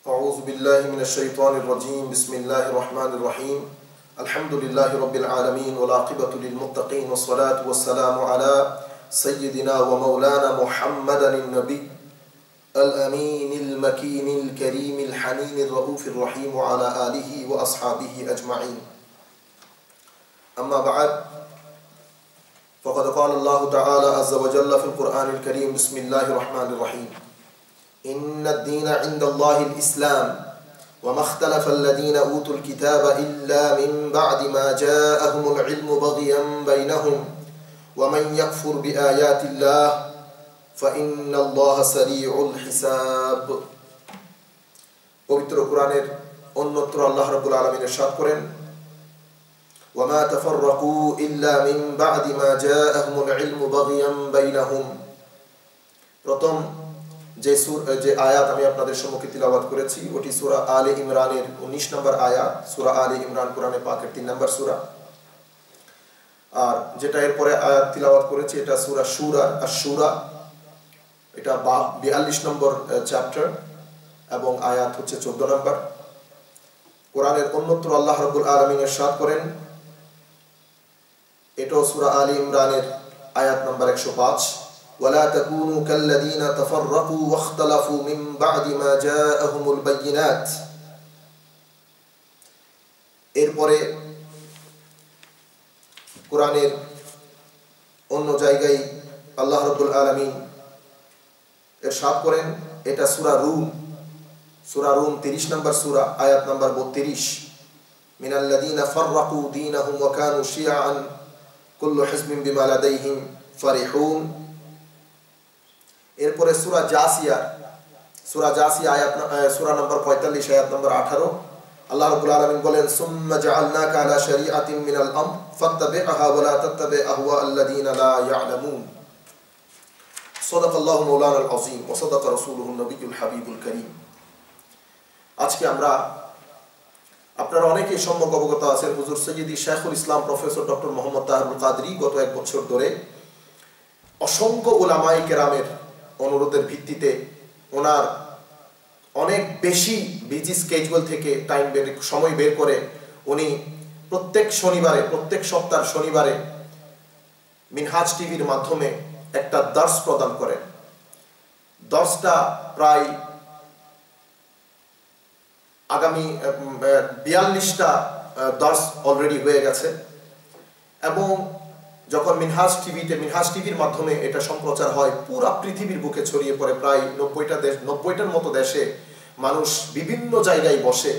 أعوذ بالله من الشيطان الرجيم بسم الله الرحمن الرحيم الحمد لله رب العالمين والعاقبة للمتقين والصلاة والسلام على سيدنا ومولانا محمد النبي الأمين المكين الكريم الحنين الرؤوف الرحيم وعلى آله وأصحابه أجمعين أما بعد فقد قال الله تعالى عز وجل في القرآن الكريم بسم الله الرحمن الرحيم إن الدين عند الله الإسلام وما اختلف الذين أوتوا الكتاب إلا من بعد ما جاءهم العلم بغيا بينهم ومن يكفر بآيات الله فإن الله سريع الحساب পবিত্র কোরআনের অন্যত্র আল্লাহ রাব্বুল আলামিন ইরশাদ করেন وما تفرقوا إلا من بعد ما جاءهم العلم بغيا بينهم প্রথম যে আয়াত আমি আপনাদের সম্মুখে তিলাওয়াত করেছি ওটি সূরা আলে ইমরানের 19 নম্বর আয়াত। সূরা আলে ইমরান কোরআনে পাকের 3 নম্বর সূরা। আর যেটা এরপরে আয়াত তিলাওয়াত করেছি এটা সূরা শুরা আশ-শুরা, এটা 42 নম্বর চ্যাপ্টার এবং আয়াত হচ্ছে 14 নম্বর। কোরআনের অন্যত্র আল্লাহ রাব্বুল আলামিন ইরশাদ করেন, এটাও সূরা আলে ইমরানের আয়াত নম্বর 105, ولا تكونوا كالذين تفرقوا واختلفوا من بعد ما جاءهم البينات। এরপরে কোরআনের অন্য জায়গায় আল্লাহ রাব্বুল আলামিন ইরশাদ করেন, এটা সূরা রুম 30 নম্বর সূরা আয়াত নম্বর 32, মিনাল্লাযীনা ফাররাকু দীনাহুম ওয়া কানু শিয়াআন কুল্লু হিজবিন বিমা লাদাইহিম ফারিহুন। এরপরে সূরা জাসিয়া আয়াত সূরা নম্বর 45 আয়াত নম্বর 18 আল্লাহ রাব্বুল আলামিন বলেন, সুম্মা জাআলনাকা আলা শারিআতিন মিনাল আমর ফাত্তাবি'হা ওয়া লা তাত্তাবি' আহওয়া'আল্লাযীনা লা ইয়া'লামুন। সাদাকাল্লাহু মাওলানাল আযীম ওয়া সাদাকা রাসূলুহুন নবিয়্যুল হাবিবুল কারীম। আজকে আমরা আপনারা অনেকেই সম্যক অবগত আছেন হুজুর সৈয়দি শাইখুল ইসলাম প্রফেসর ডক্টর মোহাম্মদ তাহেরুল কাদরী গত 1 বছর ধরে অসংখ্য উলামায়ে কেরামের অনুরোধের ভিত্তিতে ওনার অনেক বেশি বিজি স্কেজুয়াল থেকে সময় বের করে উনি প্রত্যেক সপ্তাহের শনিবারে মিনহাজ টিভির মাধ্যমে একটা দর্স প্রদান করেন। দর্সটা প্রায় আগামী 42টা দর্স অলরেডি হয়ে গেছে এবং যখন মিনহাজ টিভির মাধ্যমে এটা সম্প্রচার হয় পুরো পৃথিবীর বুকে ছড়িয়ে পড়ে। প্রায় 90টার মতো দেশে মানুষ বিভিন্ন জায়গায় বসে,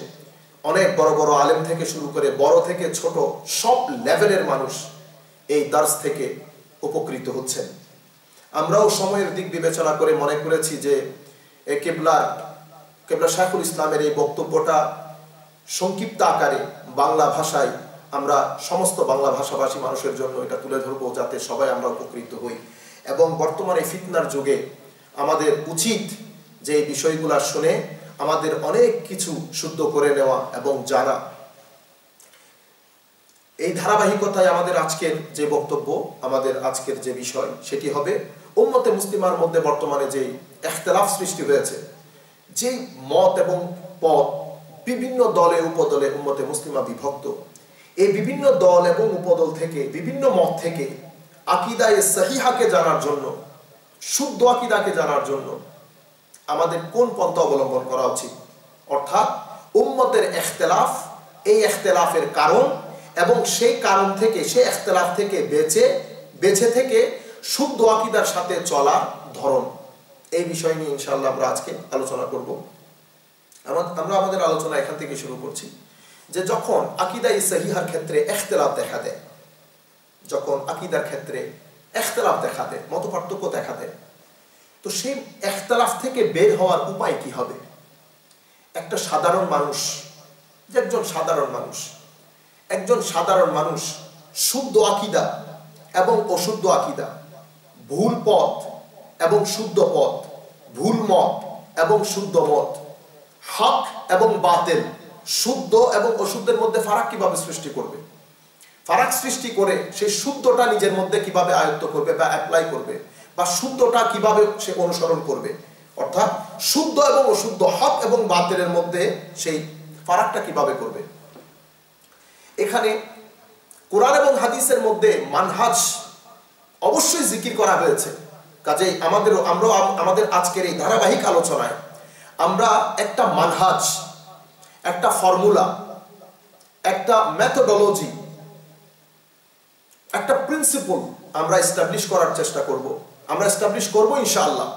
অনেক বড় বড় আলেম থেকে শুরু করে বড় থেকে ছোট সব লেভেলের মানুষ এই দার্স থেকে উপকৃত হচ্ছেন। আমরাও সময়ের দিক বিবেচনা করে মনে করেছি যে কেবলা শাইখুল ইসলামের এই বক্তব্যটা সংক্ষিপ্ত আকারে বাংলা ভাষায় আমরা সমস্ত বাংলা ভাষাভাষী মানুষের জন্য এটা তুলে ধরবো, যাতে সবাই আমরা উপকৃত হই। এবং বর্তমানে ফিতনার যুগে আমাদের উচিত যে এই বিষয়গুলো শুনে আমাদের অনেক কিছু শুদ্ধ করে নেওয়া এবং জানা। এই ধারাবাহিকতায় আমাদের আজকের যে বক্তব্য, আমাদের আজকের যে বিষয় সেটি হবে উম্মতে মুসলিমার মধ্যে বর্তমানে যে ইখতিলাফ সৃষ্টি হয়েছে, যে মত এবং পথ বিভিন্ন দলে উপদলে উম্মতে মুসলিমা বিভক্ত, এই বিভিন্ন দল এবং উপদল থেকে বিভিন্ন মত থেকে আকীদায়ে সহিহাকে জানার জন্য, শুদ্ধ আকীদাকে জানার জন্য আমাদের কোন পন্থা অবলম্বন করা উচিত, অর্থাৎ উম্মতের ইখতিলাফ, এই ইখতিলাফের কারণ এবং সেই কারণ থেকে সেই ইখতিলাফ থেকে বেঁচে থেকে শুদ্ধ আকীদার সাথে চলার ধরন, এই বিষয় নিয়ে ইনশাআল্লাহ আমরা আজকে আলোচনা করব। আমরা আমাদের আলোচনা এখান থেকে শুরু করছি যে যখন আকীদায়ে সহিহার ক্ষেত্রে ইখতিলাফ দেখা দেয়, যখন আকীদার ক্ষেত্রে ইখতিলাফ দেখা দেয়, মতপার্থক্য দেখা দেয়, তো সেই ইখতিলাফ থেকে বের হওয়ার উপায় কি হবে? একজন সাধারণ মানুষ শুদ্ধ আকীদা এবং অশুদ্ধ আকীদা, ভুল পথ এবং শুদ্ধ পথ, ভুল মত এবং শুদ্ধ মত, হক এবং বাতিল, শুদ্ধ এবং অশুদ্ধের মধ্যে ফারাক কিভাবে সৃষ্টি করবে, ফারাক সৃষ্টি করে সেই শুদ্ধটা নিজের মধ্যে কিভাবে আয়ত্ত করবে বা অ্যাপ্লাই করবে, বা শুদ্ধটা কিভাবে সে অনুসরণ করবে, অর্থাৎ শুদ্ধ এবং অশুদ্ধ, হক এবং বাতিলের মধ্যে সেই ফারাকটা কিভাবে করবে? এখানে কোরআন এবং হাদিসের মধ্যে মানহাজ অবশ্যই জিকির করা হয়েছে। কাজেই আমাদের আজকের এই ধারাবাহিক আলোচনায় আমরা একটা মানহাজ, একটা ফর্মুলা, একটা মেথোডোলজি, একটা প্রিন্সিপল আমরা এস্টাবলিশ করার চেষ্টা করব। আমরা এস্টাবলিশ করব ইনশাআল্লাহ,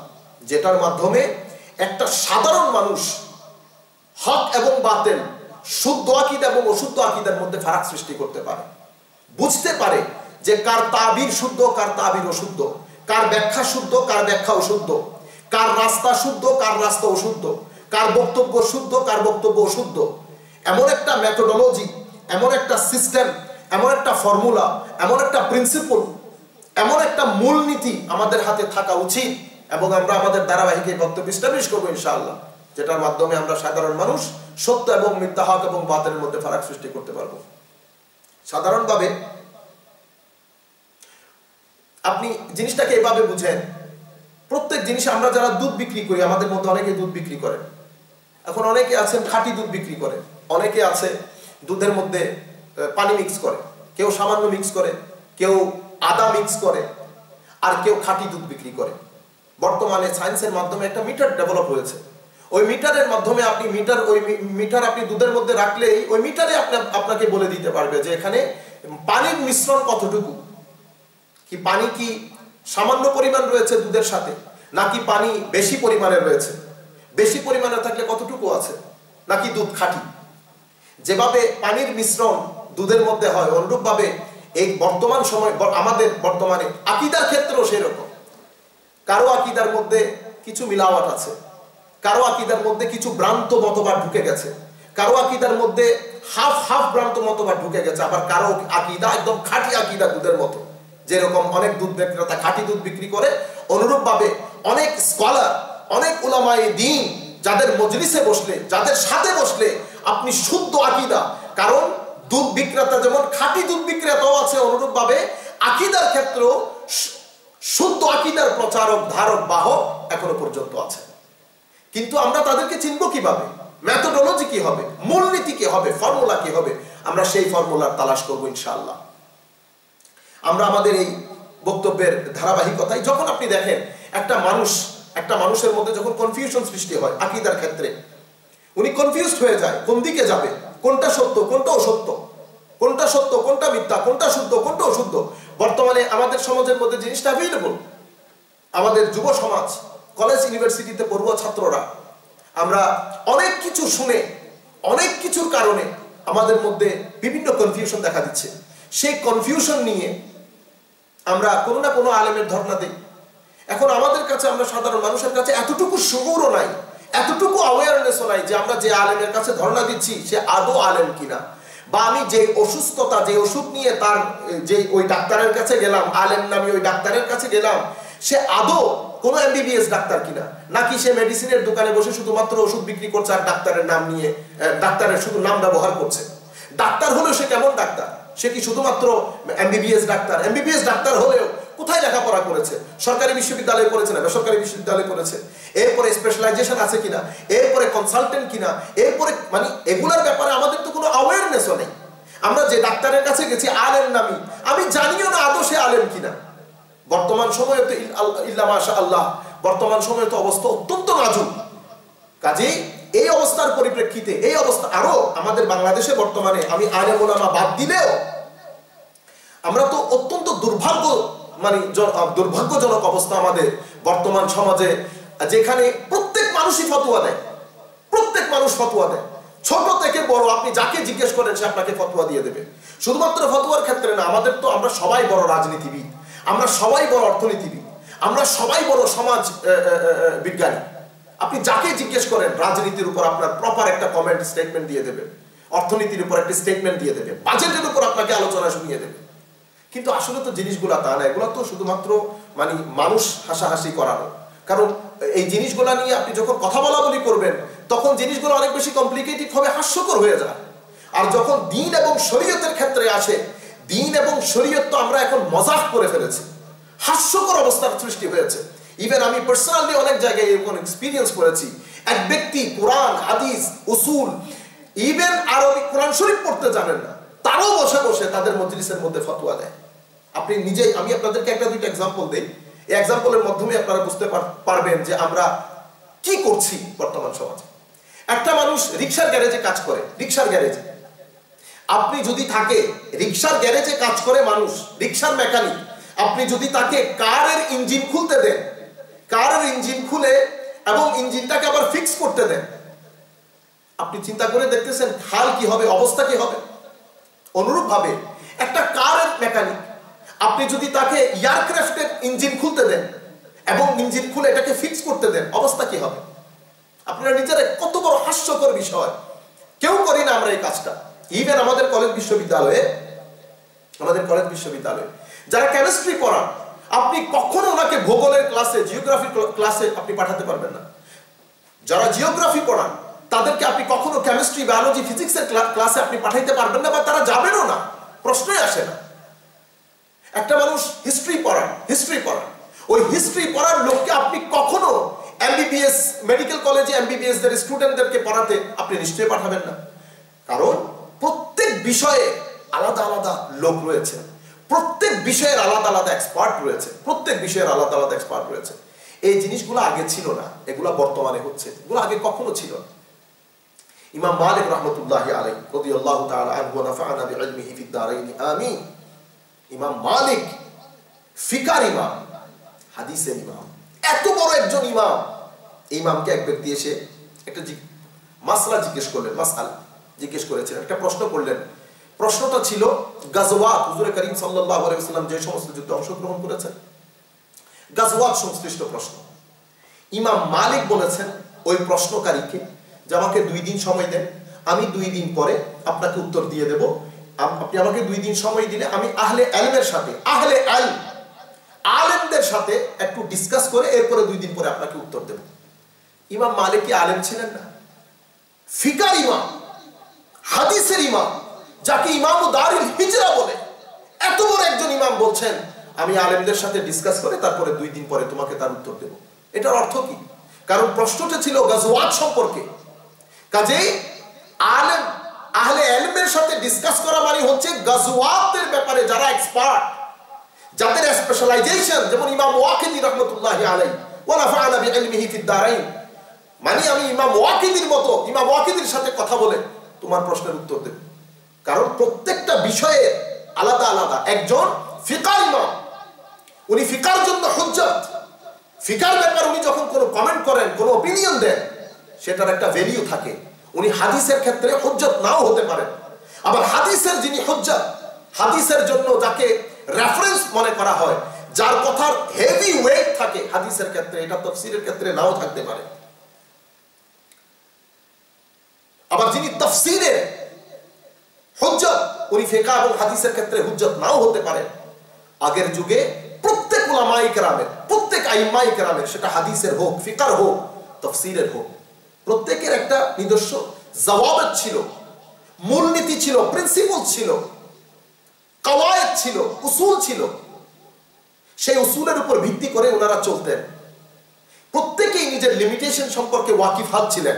যেটার মাধ্যমে একটা সাধারণ মানুষ হক এবং বাতিল, শুদ্ধ আকীদা এবং অশুদ্ধ আকীদার মধ্যে ফারাক সৃষ্টি করতে পারে, বুঝতে পারে যে কার তাবির শুদ্ধ, কার তাবির অশুদ্ধ, কার ব্যাখ্যা শুদ্ধ, কার ব্যাখ্যা অশুদ্ধ, কার রাস্তা শুদ্ধ, কার রাস্তা অশুদ্ধ, কার বক্তব্য শুদ্ধ, কার বক্তব্য অশুদ্ধ। এমন একটা মেথোডোলজি, এমন একটা সিস্টেম, এমন একটা ফর্মুলা, এমন একটা প্রিন্সিপল, এমন একটা মূলনীতি আমাদের হাতে থাকা উচিত, এবং আমরা আমাদের ধারাবাহিক এই বক্তব্য এস্টাবলিশ করবো ইনশাআল্লাহ, যেটার মাধ্যমে আমরা সাধারণ মানুষ সত্য এবং মিথ্যা, হক এবং বাতিলের মধ্যে ফারাক সৃষ্টি করতে পারবো। সাধারণভাবে আপনি জিনিসটাকে এভাবে বুঝেন, প্রত্যেক জিনিস আমরা যারা দুধ বিক্রি করি, আমাদের মধ্যে অনেকে দুধ বিক্রি করে। এখন অনেকে আছেন খাঁটি দুধ বিক্রি করে, অনেকে আছে দুধের মধ্যে পানি মিক্স করে, কেউ সামান্য মিক্স করে, কেউ আদা মিক্স করে, আর কেউ খাঁটি দুধ বিক্রি করে। বর্তমানে সায়েন্সের মাধ্যমে একটা মিটার ডেভেলপ হয়েছে। ওই মিটারের মাধ্যমে ওই মিটার আপনি দুধের মধ্যে রাখলেই ওই মিটারে আপনাকে বলে দিতে পারবে যে এখানে পানির মিশ্রণ কতটুকু, কি পানি কি সামান্য পরিমাণ রয়েছে দুধের সাথে, নাকি পানি বেশি পরিমাণে রয়েছে, বেশি পরিমাণে থাকলে কতটুকু আছে, নাকি দুধ খাঁটি। যেভাবে পানির মিশ্রণ দুধের মধ্যে হয়, অনুরূপভাবে এই বর্তমান সময় আমাদের বর্তমানে আকীদার ক্ষেত্রেও সেরকম। কারো আকীদার মধ্যে কিছু মিলাওয়াট আছে, কারো আকীদার মধ্যে কিছু ভ্রান্ত মতবাদ ঢুকে গেছে, কারো আকীদার মধ্যে হাফ ভ্রান্ত মতবাদ ঢুকে গেছে, আবার কারো আকীদা একদম খাঁটি আকীদা দুধের মতো। যেরকম অনেক দুধ বিক্রেতা খাঁটি দুধ বিক্রি করে, অনুরূপভাবে অনেক স্কলার, অনেক উলামায়ে দ্বীন যাদের মজলিসে বসলে, যাদের সাথে বসলে আপনি শুদ্ধ আকীদা, কারণ দুধ বিক্রেতা যেমন খাঁটি দুধ বিক্রেতাও আছে, অনুরূপভাবে আকীদার ক্ষেত্রেও শুদ্ধ আকীদার প্রচারক, ধারক, বাহক এখনো পর্যন্ত আছে। কিন্তু আমরা তাদেরকে চিনব কিভাবে? মেথোডোলজি কি হবে, মূলনীতি কি হবে, ফর্মুলা কি হবে? আমরা সেই ফর্মুলার তালাশ করব ইনশাআল্লাহ। আমরা আমাদের এই বক্তব্যের ধারাবাহিকতায় যখন আপনি দেখেন একটা মানুষের মধ্যে যখন কনফিউশন সৃষ্টি হয় আকীদার ক্ষেত্রে, উনি কনফিউজড হয়ে যায় কোন দিকে যাবে, কোনটা সত্য, কোনটা অসত্য, কোনটা সত্য, কোনটা মিথ্যা, কোনটা শুদ্ধ, কোনটা অশুদ্ধ। বর্তমানে আমাদের সমাজের মধ্যে জিনিসটা অ্যাভেলেবল। আমাদের যুব সমাজ, কলেজ ইউনিভার্সিটিতে পড়ুয়া ছাত্ররা, আমরা অনেক কিছু শুনে, অনেক কিছুর কারণে আমাদের মধ্যে বিভিন্ন কনফিউশন দেখা দিচ্ছে। সেই কনফিউশন নিয়ে আমরা কোনো না কোনো আলেমের ধর্ণা দিই। এখন আমাদের কাছে, আমরা সাধারণ মানুষের কাছে এতটুকু শুউরও নাই, এতটুকু অ্যাওয়ারনেসও নাই যে আমরা যে আলেমের কাছে ধর্ণা দিচ্ছি সে আদৌ আলেম কিনা, বা আমি যে অসুস্থতা, যে ওষুধ নিয়ে যে ওই ডাক্তারের কাছে গেলাম, আলেম নামী ওই ডাক্তারের কাছে গেলাম, সে আদৌ কোনো এমবিবিএস ডাক্তার কিনা, নাকি সে মেডিসিনের দোকানে বসে শুধুমাত্র ওষুধ বিক্রি করছে আর ডাক্তারের নাম নিয়ে, ডাক্তারের শুধু নাম ব্যবহার করছে। ডাক্তার হলেও সে কেমন ডাক্তার? সে কি শুধুমাত্র এমবিবিএস ডাক্তার? এমবিবিএস ডাক্তার হলেও কোথায় লেখাপড়া করেছে? সরকারি বিশ্ববিদ্যালয়ে পড়েছে না বেসরকারি বিশ্ববিদ্যালয়ে পড়েছে? এরপরে স্পেশালাইজেশন আছে কিনা, এরপরে কনসালটেন্ট কিনা, এরপরে মানে এগুলোর ব্যাপারে আমাদের তো কোনো অ্যাওয়ারনেসও নেই। আমরা যে ডাক্তারের কাছে গেছি আলেম নামী, আমি জানিও না আদৌ সে আলেম কিনা। বর্তমান সময়ে তো ইল্লা মাশাআল্লাহ, বর্তমান সময়ে তো অবস্থা অত্যন্ত নাজুক। কাজেই এই অবস্থার পরিপ্রেক্ষিতে, এই অবস্থা আরো আমাদের বাংলাদেশে বর্তমানে, আমি আলেম ওলামা বাদ দিলেও আমরা তো অত্যন্ত দুর্ভাগ্যজনক অবস্থা আমাদের বর্তমান সমাজে, যেখানে প্রত্যেক মানুষই ফতোয়া দেয়, প্রত্যেক মানুষ ফতোয়া দেয়, ছোট থেকে বড় আপনি যাকে জিজ্ঞেস করেন সে আপনাকে ফতোয়া দিয়ে দেবে। শুধুমাত্র ফতোয়ার ক্ষেত্রে না, আমরা সবাই বড় রাজনীতিবিদ, আমরা সবাই বড় অর্থনীতিবিদ, আমরা সবাই বড় সমাজ বিজ্ঞানী। আপনি যাকে জিজ্ঞেস করেন রাজনীতির উপর আপনার প্রপার একটা কমেন্ট স্টেটমেন্ট দিয়ে দেবে, অর্থনীতির উপর একটা স্টেটমেন্ট দিয়ে দেবে, বাজেটের উপর আপনাকে আলোচনা শুনিয়ে দেবে। কিন্তু আসলে তো জিনিসগুলা তা না, এগুলো তো শুধুমাত্র মানে মানুষ হাসাহাসি করানো। কারণ এই জিনিসগুলা নিয়ে আপনি যখন কথা বলা বলি করবেন তখন জিনিসগুলো অনেক বেশি কমপ্লিকেটেড হবে, হাস্যকর হয়ে যায়। আর যখন দ্বীন এবং শরীয়তের ক্ষেত্রে আসে, দ্বীন এবং শরীয়ত তো আমরা এখন মজাক করে ফেলেছি, হাস্যকর অবস্থার সৃষ্টি হয়েছে। ইভেন আমি পার্সোনালি অনেক জায়গায় এরকম এক্সপিরিয়েন্স করেছি, এক ব্যক্তি কোরআন, হাদিস, উসুল, ইভেন আরবি কোরআন শরীফ পড়তে জানেন না, তারাও বসে বসে তাদের মজলিসের মধ্যে ফতোয়া দেয়। আপনি নিজেই, আমি আপনাদেরকে একটা দুইটা এক্সাম্পল দিই, এই এক্সাম্পলের মাধ্যমে আপনারা বুঝতে পারবেন যে আমরা কি করছি বর্তমান সমাজে। একটা মানুষ রিক্সার গ্যারেজে কাজ করে, রিক্সার গ্যারেজে আপনি যদি থাকে, রিক্সার গ্যারেজে কাজ করে মানুষ, রিক্সার মেকানিক, আপনি যদি তাকে কারের ইঞ্জিন খুলতে দেন, কারের ইঞ্জিন খুলে এবং ইঞ্জিনটাকে আবার ফিক্স করতে দেন, আপনি চিন্তা করে দেখতেছেন হাল কি হবে, অবস্থা কি হবে? অনুরূপ ভাবে একটা কারের মেকানিক, আপনি যদি তাকে এয়ারক্রাফটের ইঞ্জিন খুলতে দেন এবং ইঞ্জিন খুলে এটাকে ফিক্স করতে দেন, অবস্থা কি হবে? আপনারা নিজেরা, কত বড় হাস্যকর বিষয়, কেউ করি না আমরা এই কাজটা। ইভেন আমাদের কলেজ বিশ্ববিদ্যালয়ে যারা কেমিস্ট্রি পড়ান, আপনি কখনো ওনাকে ভূগোলের ক্লাসে, জিওগ্রাফি ক্লাসে আপনি পাঠাতে পারবেন না। যারা জিওগ্রাফি পড়ান তাদেরকে আপনি কখনো কেমিস্ট্রি, বায়োলজি, ফিজিক্সের ক্লাসে আপনি পাঠাইতে পারবেন না, বা তারা যাবেনও না, প্রশ্নই আসে না। একটা মানুষ হিস্ট্রি পড়ান, ওই হিস্ট্রি পড়ার লোককে আপনি কখনো এমবিবিএস মেডিকেল কলেজে এমবিবিএস দের স্টুডেন্টদেরকে পড়াতে আপনি নিশ্চয়ই পাঠাবেন না, কারণ প্রত্যেক বিষয়ে আলাদা আলাদা লোক রয়েছে, প্রত্যেক বিষয়ের আলাদা আলাদা এক্সপার্ট রয়েছে, এই জিনিসগুলো আগে ছিল না, এগুলো বর্তমানে হচ্ছে, এগুলো আগে কখনো ছিল না। ইমাম মালিক রাহমাতুল্লাহি আলাইহি রাদিয়াল্লাহু তাআলা আনহু ওয়া নাফা'না বিইলমিহি ফিদ দারাইন আমিন। ইমাম মালিক ফিকার ইমাম, হাদিসের ইমাম, এত বড় একজন ইমাম। ইমামকে এক ব্যক্তি এসে একটা মাসলা জিজ্ঞেস করেছিলেন, একটা প্রশ্ন করলেন। প্রশ্নটা ছিল গাজওয়াত, হুজুর করিম সাল্লাল্লাহু আলাইহি ওয়াসাল্লাম যে সমস্ত যুদ্ধে অংশগ্রহণ করেছেন, গাজওয়াত সংশ্লিষ্ট প্রশ্ন। ইমাম মালিক বলেছেন ওই প্রশ্নকারীকে যে আমাকে 2 দিন সময় দেন, আমি 2 দিন পরে আপনাকে উত্তর দিয়ে দেব। আপনি আমাকে 2 দিন সময় দিলে আমি আহলে ইলমের সাথে, আলেমদের সাথে একটু ডিসকাস করে এরপরে 2 দিন পরে আপনাকে উত্তর দেব। ইমাম মালিক কি আলেম ছিলেন না? ফিকার ইমাম, হাদিসের ইমাম, যাকে ইমাম দারুল হিজরা বলে, এত বড় একজন ইমাম বলছেন আমি আলেমদের সাথে ডিসকাস করে তারপরে 2 দিন পরে তোমাকে তার উত্তর দেব। এটার অর্থ কি? কারণ প্রশ্নটা ছিল গাজওয়াত সম্পর্কে। কাজেই আলেম, আহলে ইলমের সাথে ডিসকাস করা মানে হচ্ছে গাজওয়াতের ব্যাপারে যারা এক্সপার্ট, যাদের স্পেশালাইজেশন, যেমন ইমাম ওয়াকিদি রাহমাতুল্লাহি আলাইহি ওয়া নাফা'না বিইলমিহি ফিদ দারাইন, মানে আমি ইমাম ওয়াকিদির মতো, ইমাম ওয়াকিদির সাথে কথা বলে তোমার প্রশ্নের উত্তর দেব। কারণ প্রত্যেকটা বিষয়ে আলাদা আলাদা একজন ফিকার ইমাম, উনি ফিকার জন্য হুজ্জত, ফিকার ব্যাপার উনি যখন কোনো কমেন্ট করেন, কোনো অপিনিয়ন দেন, সেটার একটা ভ্যালু থাকে। উনি হাদিসের ক্ষেত্রে হুজ্জত নাও হতে পারেন, আবার হাদিসের যিনি হুজ্জত, হাদিসের জন্য যাকে রেফারেন্স মনে করা হয়, যার কথার হেভি ওয়েট থাকে হাদিসের ক্ষেত্রে, এটা তাফসীরের ক্ষেত্রে নাও থাকতে পারে। আবার যিনি তাফসীরের হুজ্জত, উনি ফিকহ এবং হাদিসের ক্ষেত্রে হুজ্জত নাও হতে পারে। আগের যুগে প্রত্যেক উলামায়ে কেরামের, প্রত্যেক আইম্মায়ে কেরামের, সেটা হাদিসের হোক, ফিকহর হোক, তাফসীরের হোক, প্রত্যেকের একটা নিজস্ব জওয়াবত ছিল, মূলনীতি ছিল, প্রিন্সিপাল ছিল, কওয়ায়েদ ছিল, উসুল ছিল। সেই উসুলের উপর ভিত্তি করে ওনারা চলতেন। প্রত্যেকেই নিজের লিমিটেশন সম্পর্কে ওয়াকিফাত ছিলেন,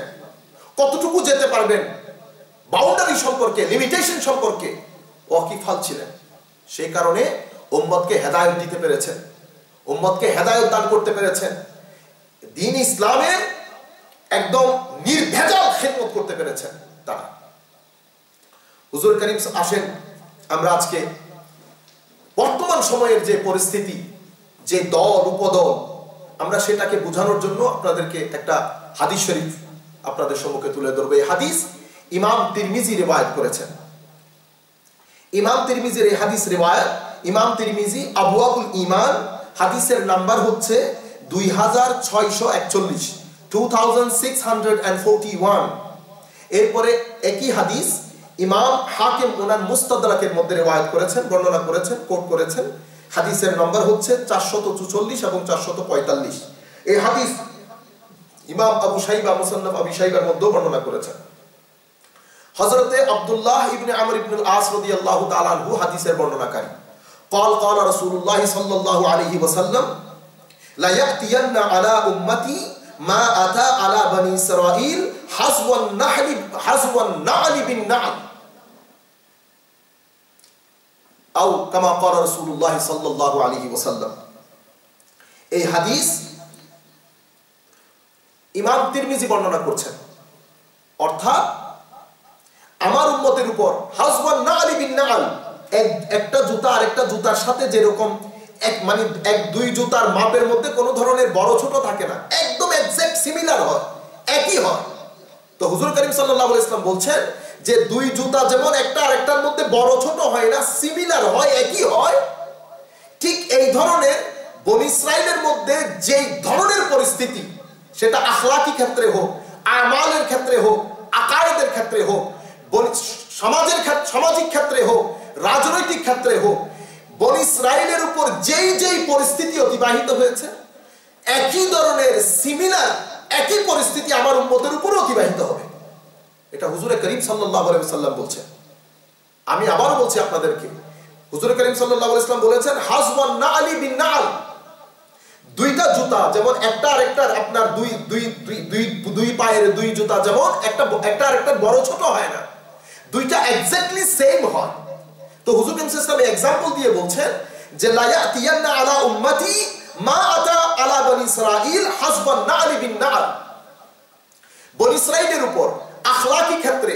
কতটুকু যেতে পারবেন, বাউন্ডারি সম্পর্কে, লিমিটেশন সম্পর্কে ওয়াকিফাত ছিলেন। সেই কারণে উম্মতকে হেদায়েত দিতে পেরেছেন, উম্মতকে হেদায়েত দান করতে পেরেছেন, দ্বীন ইসলামের একদম নির্ভেজাল খিদমত করতে পেরেছেন তারা। হুজুর করিম আসেন, আমরা আজকে বর্তমান সময়ের যে পরিস্থিতি, যে দল উপদল, আমরা সেটাকে বোঝানোর জন্য আপনাদেরকে একটা হাদিস শরীফ আপনাদের সম্মুখে তুলে ধরবো। এই হাদিস ইমাম তিরমিজি রিওয়ায়াত করেছেন। ইমাম তিরমিজির এই হাদিস রিওয়ায়াত, ইমাম তিরমিজি আবওয়াবুল ঈমান, হাদিসের নাম্বার হচ্ছে 2641, 2641। এরপরে একই হাদিস ইমাম হাকিম ওনার মুস্তাদরাকের মধ্যে রিওয়ায়াত করেছেন, বর্ণনা করেছেন, কোট করেছেন। হাদিসের নাম্বার হচ্ছে 444 এবং 445। এই হাদিস ইমাম আবু শাইবা মুসান্নাফ আবি শাইবার মধ্যে বর্ণনা করেছেন। হযরতে আব্দুল্লাহ ইবনে আমর ইবনে আল-আস রাদিয়াল্লাহু তাআলা আনহু হাদিসের বর্ণনাকারী। قال رسول الله صلى الله عليه وسلم লা ইয়াতিয়ান্না আলা উম্মতি মা আতা আলা বনি ইসরাঈল হাজওয়ান না'লি বিন না'ল আও কামা ক্বালা রাসূলুল্লাহ সাল্লাল্লাহু আলাইহি ওয়াসাল্লাম। এই হাদিস ইমাম তিরমিজি বর্ণনা করছেন, অর্থাৎ আমার উম্মতের উপর হাজওয়ান না'লি বিন না'ল, একটা জুতা আরেকটা জুতার সাথে যেরকম এক দুই জুতার মাপের মধ্যে কোনো ধরনের বড় ছোট থাকে না, একদম এক্সাক্ট সিমিলার হয়, একই হয়। তো হুজুর করিম সাল্লাল্লাহু আলাইহি ওয়াসাল্লাম বলছেন যে দুই জুতা যেমন একটা আরেকটার মধ্যে বড় ছোট হয় না, সিমিলার হয়, একই হয়, ঠিক এই ধরনের বনী ইসরাইলের মধ্যে যেই ধরনের পরিস্থিতি, সেটা আখলাকি ক্ষেত্রে হোক, আমালের ক্ষেত্রে হোক, আকায়েদের ক্ষেত্রে হোক, সামাজিক ক্ষেত্রে হোক, রাজনৈতিক ক্ষেত্রে হোক, বনী ইসরাইলের উপর যেই পরিস্থিতি অতিবাহিত হয়েছে, একই ধরনের সিমিলার একই পরিস্থিতি আমার উম্মতের উপর অতিবাহিত হবে। এটা হুজুর করিম সাল্লাল্লাহু আলাইহি ওয়াসাল্লাম বলছেন। আমি আবার বলছি আপনাদেরকে, হুজুর করিম সাল্লাল্লাহু আলাইহি ওয়াসাল্লাম বলেছেন হাজওয়ান না'লি বিন না'ল, দুইটা জুতা যেমন একটা আরেকটার, আপনার দুই পায়ের দুই জুতা যেমন একটা আরেকটার বড় ছোট হয় না, দুইটা এক্স্যাক্টলি সেম হয়। তো হুজুর করিম সাল্লাল্লাহু আলাইহি ওয়াসাল্লাম এক্সাম্পল দিয়ে বলছেন যে লা ইয়াতিয়ান্না আলা উম্মতি মা আতা আলা বনি ইসরাঈল হাজওয়ান না'লি বিন না'ল। বনি ইসরাঈলের উপর আখলাকি ক্ষেত্রে,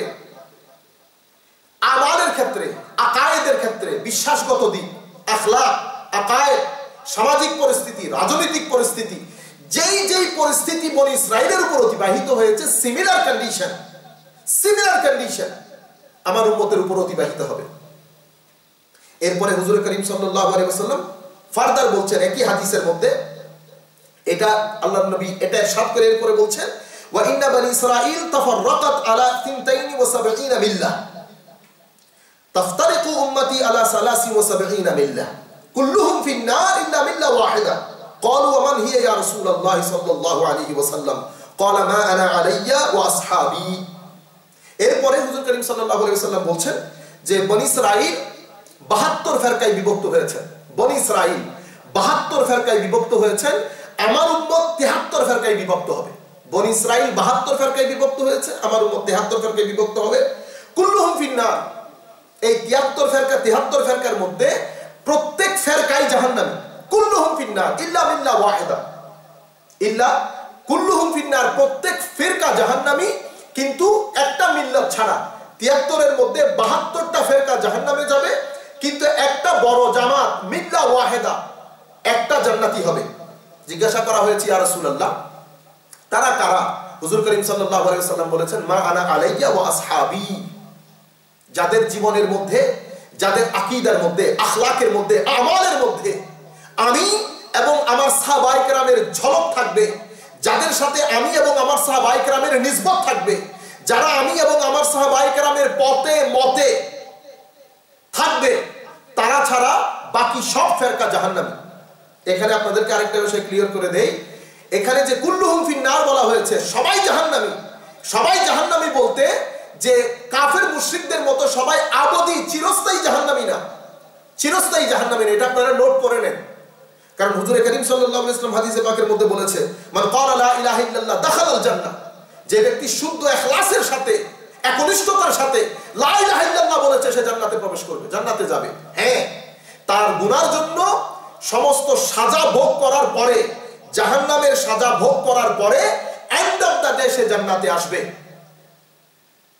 আমালের ক্ষেত্রে, আকায়েদের ক্ষেত্রে, বিশ্বাসগত দিক, আখলাক, আকায়েদ, সামাজিক পরিস্থিতি, রাজনৈতিক পরিস্থিতি, যেই পরিস্থিতি বনি ইসরাঈলের উপর অতিবাহিত হয়েছে, সিমিলার কন্ডিশন আমার উম্মতের উপর অতিবাহিত হবে। এরপরে হুজুর করিম সাল্লাল্লাহু আলাইহি ওয়াসাল্লাম ফার্দার বলছেন একই হাদিসের মধ্যে, এটা আল্লাহর নবী এটা ইরশাদ করে এরপরে বলছেন ওয়া ইন্না বনি ইসরাঈল তাফাররাকাত আলা 72 মিল্লাহ তাফতারিকু উম্মতি আলা 73 মিল্লাহ কুল্লুহুম ফিন নার ইল্লা মিল্লাহ ওয়াহিদা ক্বালু ওয়া মান হিয়া ইয়া রাসূলুল্লাহ সাল্লাল্লাহু আলাইহি ওয়াসাল্লাম ক্বালা মা আনা আলাইয়া ওয়া আসহাবি। এরপরে হুজুর করিম সাল্লাল্লাহু আলাইহি ওয়াসাল্লাম বলছেন যে বনি ইসরাঈল 72 ফেরকায় বিভক্ত হয়েছেন, বনি ইসরাঈল 72 ফেরকায় বিভক্ত হয়েছেন, আমার উম্মত 73 ফেরকায় বিভক্ত হবে। বনি ইসরাঈল 72 ফেরকায় বিভক্ত হয়েছে, আমার উম্মত 73 ফেরকায় বিভক্ত হবে। কুল্লুহুম ফিন নার, এই 73 ফেরকার মধ্যে প্রত্যেক ফেরকাই জাহান্নামী। কুল্লুহুম ফিন নার ইল্লা মিল্লাহ ওয়াহিদা, ইল্লা কুল্লুহুম ফিন নার, প্রত্যেক ফেরকা জাহান্নামী কিন্তু একটা মিল্লাত ছাড়া। 73 এর মধ্যে 72টা ফেরকা জাহান্নামে যাবে, কিন্তু একটা বড় জামাত মিল্লাহ ওয়াহিদা, একটা জান্নাতি হবে। জিজ্ঞাসা করা হয়েছে ইয়া রাসূলুল্লাহ তারা কারা? হুজুর করিম সাল্লাল্লাহু আলাইহি ওয়াসাল্লাম বলেছেন মা আনা আলাইয়া ওয়া আসহাবি, যাদের জীবনের মধ্যে, যাদের আকীদার মধ্যে, আখলাকের মধ্যে, আমালের মধ্যে আমি এবং আমার সাহাবায়ে কেরামের ঝলক থাকবে, যাদের সাথে আমি এবং আমার সাহাবায়ে কেরামের নিসবত থাকবে, যারা আমি এবং আমার সাহাবায়ে কেরামের পথে মতে থাকবে, তারা ছাড়া বাকি সব ফেরকা জাহান্নামী। এখানে আপনাদেরকে আরেকটা বিষয় ক্লিয়ার করে দেই, এখানে যে কুল্লুহুম ফিন নার বলা হয়েছে, সবাই জাহান্নামী। সবাই জাহান্নামী বলতে যে কাফের মুশরিকদের মতো সবাই আবদি চিরস্থায়ী জাহান্নামী না, চিরস্থায়ী জাহান্নামী না, এটা আপনারা নোট করে নেন। কারণ হুজুর করিম সাল্লাল্লাহু আলাইহি ওয়াসাল্লাম হাদিসে পাকের মধ্যে বলেছে মান ক্বালা লা ইলাহা ইল্লাল্লাহ দাখালাল জান্নাহ, যে ব্যক্তি শুদ্ধ ইখলাসের সাথে, একনিষ্ঠতার সাথে লা ইলাহা ইল্লাল্লাহ বলেছে, সে জান্নাতে প্রবেশ করবে, জান্নাতে যাবে। হ্যাঁ, তার গুনার জন্য সমস্ত সাজা ভোগ করার পরে, জাহান্নামের সাজা ভোগ করার পরে এন্ড অফ দ্য ডে সে জান্নাতে আসবে,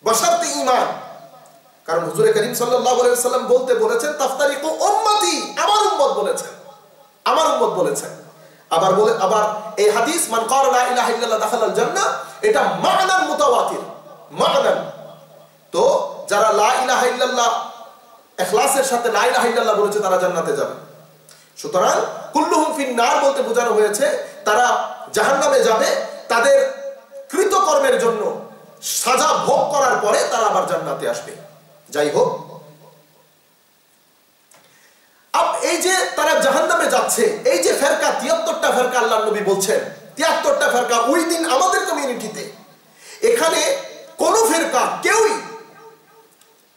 বশর্তে ঈমান। কারণ হুজুর করিম সাল্লাল্লাহু আলাইহি ওয়াসাল্লাম বলতে বলেছেন তাফতারিকু উম্মতি, আমার উম্মত বলেছেন, আমার উম্মত বলেছেন। আবার এই হাদিস মান ক্বালা লা ইলাহা ইল্লাল্লাহ দাখালাল জান্নাহ, এটা মা'নান মুতাওয়াতির, মা'নান। তো যারা লা ইলাহা ইল্লাল্লাহ ইখলাসের সাথে লা ইলাহা ইল্লাল্লাহ বলেছে তারা জান্নাতে যাবে। সুতরাং কুল্লুহুম ফিন নার বলতে বোঝানো হয়েছে তারা জাহান্নামে যাবে, তাদের কৃতকর্মের জন্য সাজা ভোগ করার পরে তারা আবার জান্নাতে আসবে। যাই হোক, এই যে তারা জাহান্নামে যাচ্ছে, এই যে ফেরকা 73টা ফেরকা আল্লাহর নবী বলছেন, 73টা ফেরকা উইদিন আমাদের কমিউনিটিতে, এখানে কোন ফেরকা কেউই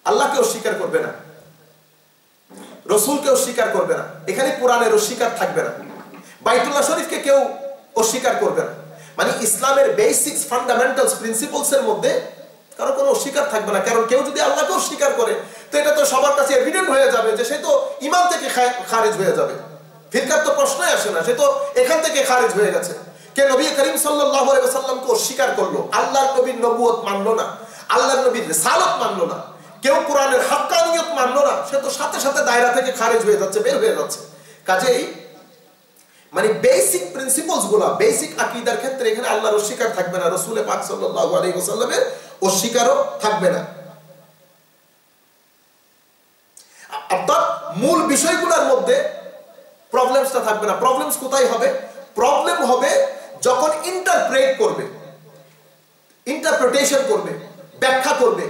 আল্লাহকে অস্বীকার করবে না, রসুলকে অস্বীকার করবে না, এখানে কোরআনের অস্বীকার থাকবে না, বাইতুল্লাহ শরীফকে কেউ অস্বীকার করবে না। মানে ইসলামের বেসিক্স ফান্ডামেন্টালস প্রিন্সিপলস এর মধ্যে কারো কোনো অস্বীকার থাকবে না। কারণ কেউ যদি আল্লাহকে অস্বীকার করে তো এটা তো সবার কাছে এভিডেন্ট হয়ে যাবে যে সে তো ঈমান থেকে খারিজ হয়ে যাবে, ফিরকার তো প্রশ্নই আসে না, সে তো এখান থেকে খারিজ হয়ে গেছে। কে নবী করিম সাল্লাল্লাহু আলাইহি ওয়াসাল্লামকে অস্বীকার করলো, আল্লাহর নবীর নবুয়ত মানলো না, আল্লাহর নবীর রিসালাত মানলো না, কেউ কোরআনের হাক্কানিয়ত মানলো না, সে তো সাথে সাথে দায়রা থেকে খারিজ হয়ে যাচ্ছে, বের হয়ে যাচ্ছে। কাজেই মানে বেসিক প্রিন্সিপলস গুলা, বেসিক আকীদার ক্ষেত্রে এখানে আল্লাহর অস্বীকার থাকবে না, রাসূল পাক সাল্লাল্লাহু আলাইহি ওয়াসাল্লামের অস্বীকারও থাকবে না। অর্থাৎ মূল বিষয়গুলোর মধ্যে প্রবলেমসটা থাকবে না। প্রবলেমস কোথায় হবে? প্রবলেম হবে যখন ইন্টারপ্রেট করবে, ইন্টারপ্রিটেশন করবে, ব্যাখ্যা করবে,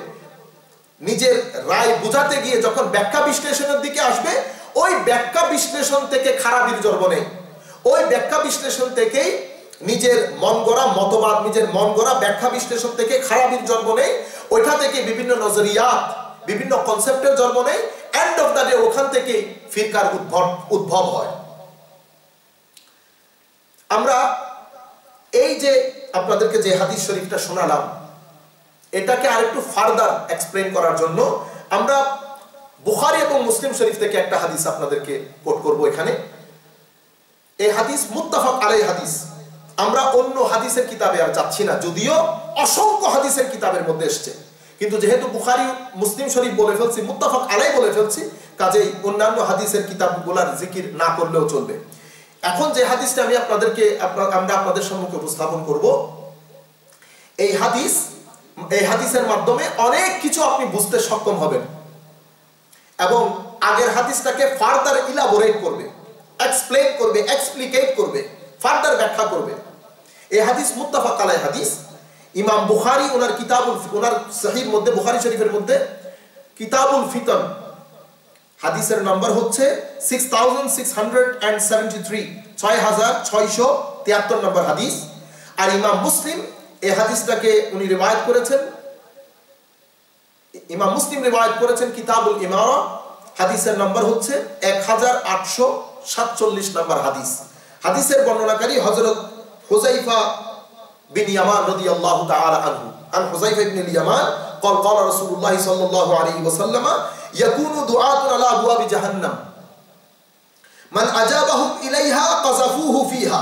নিজের রায় বোঝাতে গিয়ে যখন ব্যাখ্যা বিশ্লেষণের দিকে আসবে, ওই ব্যাখ্যা বিশ্লেষণ থেকে খারাপির জন্ম নেই, ওই ব্যাখ্যা বিশ্লেষণ থেকেই নিজের মন গড়া মতবাদ, নিজের মন গড়া ব্যাখ্যা বিশ্লেষণ থেকে খারাপির জন্ম নেই, ওইটা থেকে বিভিন্ন নজরিয়াত, বিভিন্ন কনসেপ্টের জন্ম নেই। এন্ড অফ দ্য ডে ওখান থেকে ফিরকার উদ্ভব হয়। আমরা এই যে আপনাদেরকে যে হাদিস শরীফটা শোনালাম, এটাকে আরেকটু ফার্দার এক্সপ্লেইন করার জন্য আমরা বুখারী এবং মুসলিম শরীফ থেকে একটা হাদিস আপনাদেরকে কোট করব এখানে। এই হাদিস মুত্তাফাক আলাইহি হাদিস। আমরা অন্য হাদিসের কিতাবে আর যাচ্ছি না, যদিও অসংখ্য হাদিসের কিতাবের মধ্যে এসেছে, কিন্তু যেহেতু বুখারী মুসলিম শরীফ বলে ফেলছি, মুত্তাফাক আলাইহি বলে ফেলছি, কাজেই অন্যান্য হাদিসের কিতাবগুলোর জিকির না করলেও চলবে। এখন যে হাদিসটা আমি আমরা আপনাদের সম্মুখে উপস্থাপন করব, এই হাদিসের মাধ্যমে অনেক কিছু আপনি বুঝতে সক্ষম হবেন এবং আগের হাদিসটাকে ফার্দার ইলাবোরেট করবে, এক্সপ্লেইন করবে, এক্সপ্লিকেট করবে, ফার্দার ব্যাখ্যা করবে। এই হাদিস মুত্তাফাক আলাইহি হাদিস। ইমাম বুখারী ওনার সহিহ মধ্যে, বুখারী শরীফের মধ্যে কিতাবুল ফিতন হাদিসের নাম্বার হচ্ছে 6673, 6673 নম্বর হাদিস। আর ইমাম মুসলিম এই হাদিসটাকে উনি রিওয়ায়াত করেছেন, ইমাম মুসলিম রিওয়ায়াত করেছেন কিতাবুল ইমারা, হাদিসের নাম্বার হচ্ছে 1847 নম্বর হাদিস। হাদিসের বর্ণনাকারী হযরত হুযায়ফা বিন ইয়ামান রাদিয়াল্লাহু তাআলা আনহু। আন হুযায়ফা ইবনে ইয়ামান قال قال رسول الله صلى الله عليه وسلم يكون دعاة على أبواب جهنم من أجابهم إليها قذفوه فيها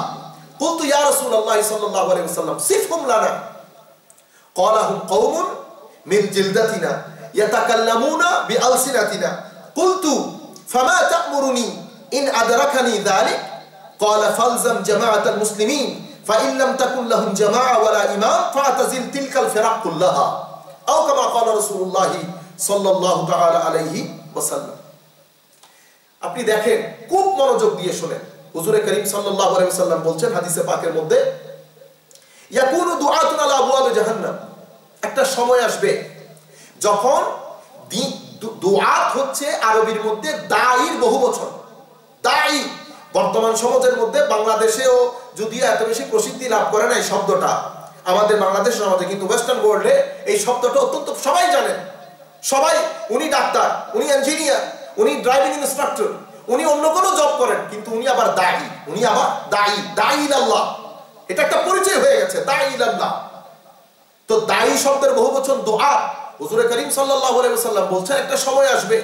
قلت يا رسول الله صلى الله عليه وسلم صفهم لنا قال هم قوم من جلدتنا يتكلمون بألسنتنا قلت فما تأمرني إن أدركني ذلك قال فالزم جماعة المسلمين فإن لم تكن لهم جماعة ولا إمام فاعتزل تلك الفرق كلها أو كما قال رسول الله صلى الله تعالى عليه وسلم। আপনি দেখেন, খুব মনোযোগ দিয়ে শুনেন, হুজুরে করিম সাল্লাল্লাহু আলাইহি ওয়াসাল্লাম বলছেন হাদিসে পাকের মধ্যে, ইয়াকুনু দুআতুন আলা আবওয়াব জাহান্নাম, একটা সময় আসবে যখন দুআত হচ্ছে আরবির মধ্যে দাঈর বহুবচন। দাঈ বর্তমান সমাজের মধ্যে বাংলাদেশেও যদিও এত বেশি প্রসিদ্ধি লাভ করে না এই শব্দটা, আমাদের বাংলাদেশ সমাজে, কিন্তু ওয়েস্টার্ন ওয়ার্ল্ডে এই শব্দটা অত্যন্ত সবাই জানেন। সবাই, উনি ডাক্তার, উনি ইঞ্জিনিয়ার, উনি ড্রাইভিং ইনস্ট্রাক্টর, উনি অন্য কোনো জব করেন, কিন্তু উনি আবার দাঈ, উনি আবার দাঈ, দাঈ ইলাল্লাহ, এটা একটা পরিচয় হয়ে গেছে, দাঈ ইলাল্লাহ। তো দাঈ শব্দের বহুবচন দুআ। হুজুর করিম সাল্লাল্লাহু আলাইহি ওয়াসাল্লাম বলছেন একটা সময় আসবে,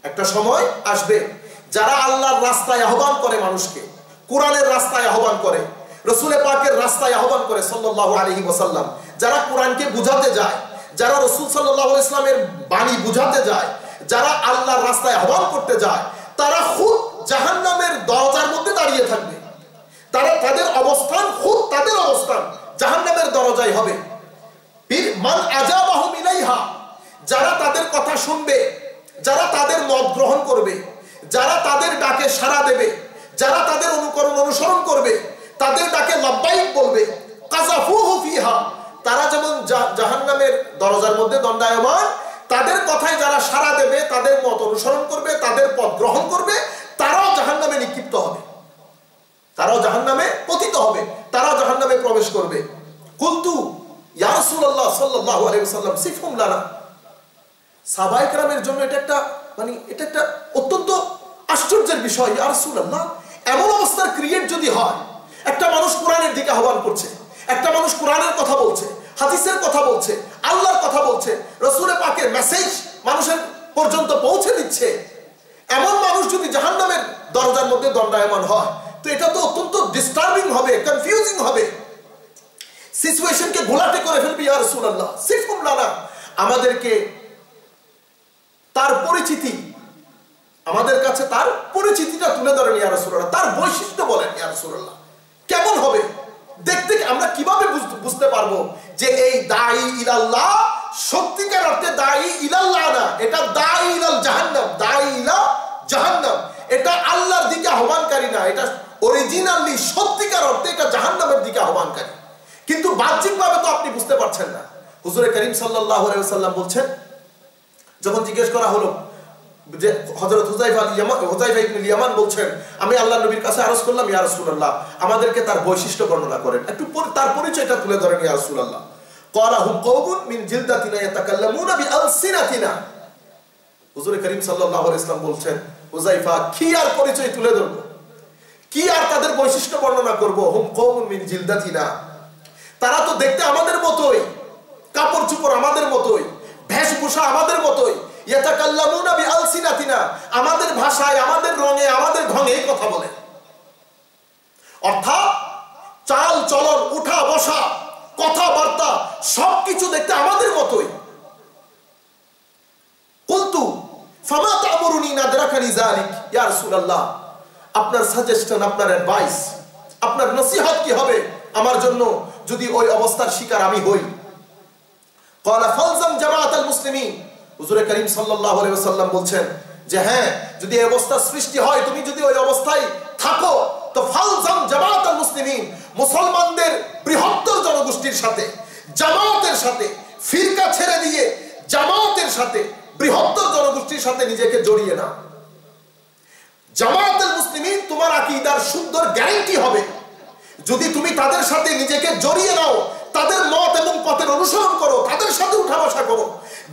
একটা সময় আসবে যারা আল্লাহর রাস্তায় আহ্বান করে মানুষকে, কোরআনের রাস্তায় আহ্বান করে, রাসূল পাকের রাস্তায় আহ্বান করে সাল্লাল্লাহু আলাইহি ওয়াসাল্লাম, যারা কোরআনকে বুঝাতে যায়, যারা রাসূল সাল্লাল্লাহু আলাইহি ওয়াসাল্লামের বাণী বুঝাতে যায়, যারা আল্লাহর রাস্তায় আহ্বান করতে যায়, তারা খুদ জাহান্নামের দরজার মধ্যে দাঁড়িয়ে থাকবে। তাদের অবস্থান, খুদ তাদের অবস্থান জাহান্নামের দরজায় হবে। মান আজাবাহুম ইলাইহা, যারা তাদের কথা শুনবে, যারা তাদের মত গ্রহণ করবে, যারা তাদের ডাকে সাড়া দেবে, যারা তাদের অনুসরণ করবে, তাদের ডাকে লাব্বাইক বলবে, কাযাফুহু ফিহা, তারা যেমন জাহান্নামের দরজার মধ্যে দণ্ডায়মান, তাদের কথায় যারা সাড়া দেবে, তাদের মত অনুসরণ করবে, তাদের পথ গ্রহণ করবে, তারাও জাহান্নামে নিক্ষিপ্ত হবে, তারাও জাহান্নামে পতিত হবে, তারাও জাহান্নামে প্রবেশ করবে। কুলতু ইয়া রাসূলুল্লাহ সাল্লাল্লাহু আলাইহি ওয়াসাল্লাম সিফহুম লানা। সাহাবায়ে কেরামের জন্য এটা একটা অত্যন্ত আশ্চর্যের বিষয়। ইয়া রাসূলুল্লাহ, এমন অবস্থার ক্রিয়েট যদি হয়, একটা মানুষ কোরআনের দিকে আহ্বান করছে, একটা মানুষ কোরআনের কথা বলছে, হাদিসের কথা বলছে, আল্লাহর কথা বলছে, রাসূলের পাকের মেসেজ মানুষের পর্যন্ত পৌঁছে দিচ্ছে, এমন মানুষ যদি জাহান্নামের দরজার মধ্যে দণ্ডায়মান হয়, তো এটা তো অত্যন্ত ডিস্টার্বিং হবে, কনফিউজিং হবে, সিচুয়েশনকে ঘোলাটে করে ফেলবে। ইয়া রাসূলুল্লাহ সিফুম লানা, আমাদেরকে তার পরিচিতি, আমাদের কাছে তার পরিচিতিটা তুলে ধরেন ইয়া রাসূলুল্লাহ, তার বৈশিষ্ট্য বলেন ইয়া রাসূলুল্লাহ, কেমন হবে দেখতে, আমরা কিভাবে বুঝতে পারবো যে এই দাঈ ইলাল্লাহ সত্যিকার অর্থে দাঈ ইলাল্লাহ না, এটা দাঈ ইলাল জাহান্নাম, দাঈ ইলা জাহান্নাম, এটা আল্লাহর দিকে আহ্বানকারী না, এটা অরিজিনালি সত্যিকার অর্থে এটা জাহান্নামের দিকে আহ্বানকারী। কিন্তু বাহ্যিকভাবে তো আপনি বুঝতে পারছেন না। হুজুরে কারীম সাল্লাল্লাহু আলাইহি ওয়াসাল্লাম বলছেন, যখন জিজ্ঞেস করা হলো যে হযরত হুযায়ফা ইবনে ইয়ামান বলছেন, আমি আল্লাহর নবীর কাছে আরজ করলাম, ইয়া রাসূলুল্লাহ আমাদেরকে তার বৈশিষ্ট্য বর্ণনা করেন, একটু তার পরিচয়টা তুলে ধরেন ইয়া রাসূলুল্লাহ। ক্বালা হুম কওমুন মিন জিলদাতিনা ইয়াতাকাল্লামুনা বিআলসিনাতিনা। হুজুরে কারীম সাল্লাল্লাহু আলাইহি ওয়াসাল্লাম বলছেন, হুযায়ফা কি আর পরিচয় তুলে ধরব, কি আর তাদের বৈশিষ্ট্য বর্ণনা করব। হুম কওমুন মিন জিলদাতিনা, তারা তো দেখতে আমাদের মতোই, কাপড় চোপড় আমাদের মতোই, বেশভূষা আমাদের মতোই, ইয়াতাকাল্লামুনা বিআলসিনাতিনা, আমাদের ভাষায়, আমাদের রঙে, আমাদের ঢঙে কথা বলে। অর্থাৎ চাল চলন, উঠা বসা, কথাবার্তা সবকিছু দেখতে আমাদের মতোই। কুলতু ফামা তা'মুরুনি নাদরাকানি যালিক, ইয়া রাসূলুল্লাহ আপনার সাজেশন, আপনার অ্যাডভাইস, আপনার নসিহত কি হবে আমার জন্য যদি ওই অবস্থার শিকার আমি হই। ক্বালা ফালজাম জামাআতাল মুসলিমিন, হুজুরে কারীম সাল্লাল্লাহু আলাইহি ওয়াসাল্লাম বলছেন যে হ্যাঁ, যদি এই অবস্থার সৃষ্টি হয়, তুমি যদি ওই অবস্থায় থাকো, তো ফালজাম জামাআতাল মুসলিমিন, মুসলমানদের বৃহত্তর জনগোষ্ঠীর সাথে, জামাতের সাথে, ফিরকা ছেড়ে দিয়ে জামাতের সাথে, বৃহত্তর জনগোষ্ঠীর সাথে নিজেকে জড়িয়ে নাও। জামাতুল মুসলিমিন তোমার আকীদার সুন্দর গ্যারান্টি হবে যদি তুমি তাদের সাথে নিজেকে জড়িয়ে নাও, তাদের মত এবং পথের অনুসরণ করো, তাদের সাথে উঠা বসা করো,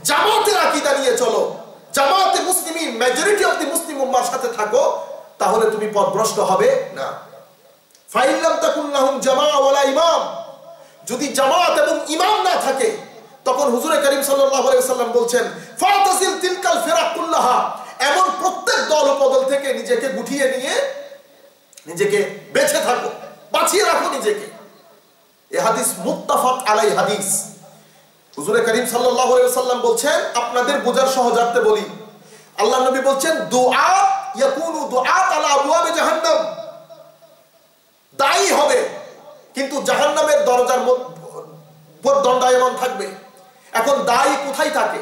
জামাতের আকীদা নিয়ে চলো, জামাতে মুসলিমিন, মেজরিটি অফ দি মুসলিম উম্মার সাথে থাকো, তাহলে তুমি পথভ্রষ্ট হবে না। ফাইন লাম তাকুন লাহুম জামাআ ওয়ালা ইমাম, যদি জামাত এবং ইমাম না থাকে, তখন হুজুরে কারীম সাল্লাল্লাহু আলাইহি ওয়াসাল্লাম বলছেন ফাতাসিল তিলকাল ফিরাক কুল্লাহা, এমন প্রত্যেক দল উপদল থেকে নিজেকে গুটিয়ে নিয়ে নিজেকে বেঁচে থাকো, বাঁচিয়ে রাখো নিজেকে। এই হাদিস মুত্তাফাক আলাই হাদিস। হুজুরে কারীম সাল্লাল্লাহু আলাইহি ওয়াসাল্লাম বলছেন, আপনাদের বোঝার সহজার্থে বলি, আল্লাহর নবী বলছেন দুআ ইয়াকুনু দুআত আলা আবওয়াবি জাহান্নাম, দায়ী হবে কিন্তু জাহান্নামের দরজার উপর দণ্ডায়মান থাকবে। এখন দায়ী কোথায় থাকে?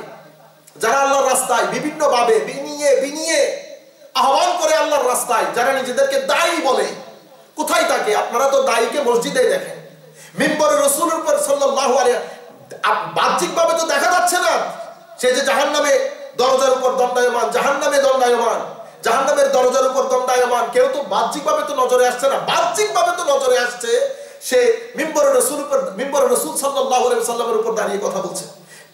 যারা আল্লাহর রাস্তায় বিভিন্ন ভাবে বিনিয়ে আহ্বান করে আল্লাহর রাস্তায়, যারা নিজেদেরকে দায়ী বলে, কোথায় থাকে? আপনারা তো দায়ীকে মসজিদে দেখেন, মিম্বরে রাসূলের উপর সাল্লাল্লাহু আলাইহি, বাহ্যিকভাবে তো দেখা যাচ্ছে না সে যে জাহান্নামে দরজার উপর দণ্ডায়মান, জাহান্নামে দণ্ডায়মান, জাহান্নামের দরজার উপর দণ্ডায়মান, কেউ তো বাহ্যিকভাবে তো নজরে আসছে না। বাহ্যিকভাবে তো নজরে আসছে সে মিম্বরে রাসূল সাল্লাল্লাহু আলাইহি ওয়াসাল্লামের উপর দাঁড়িয়ে কথা বলছে,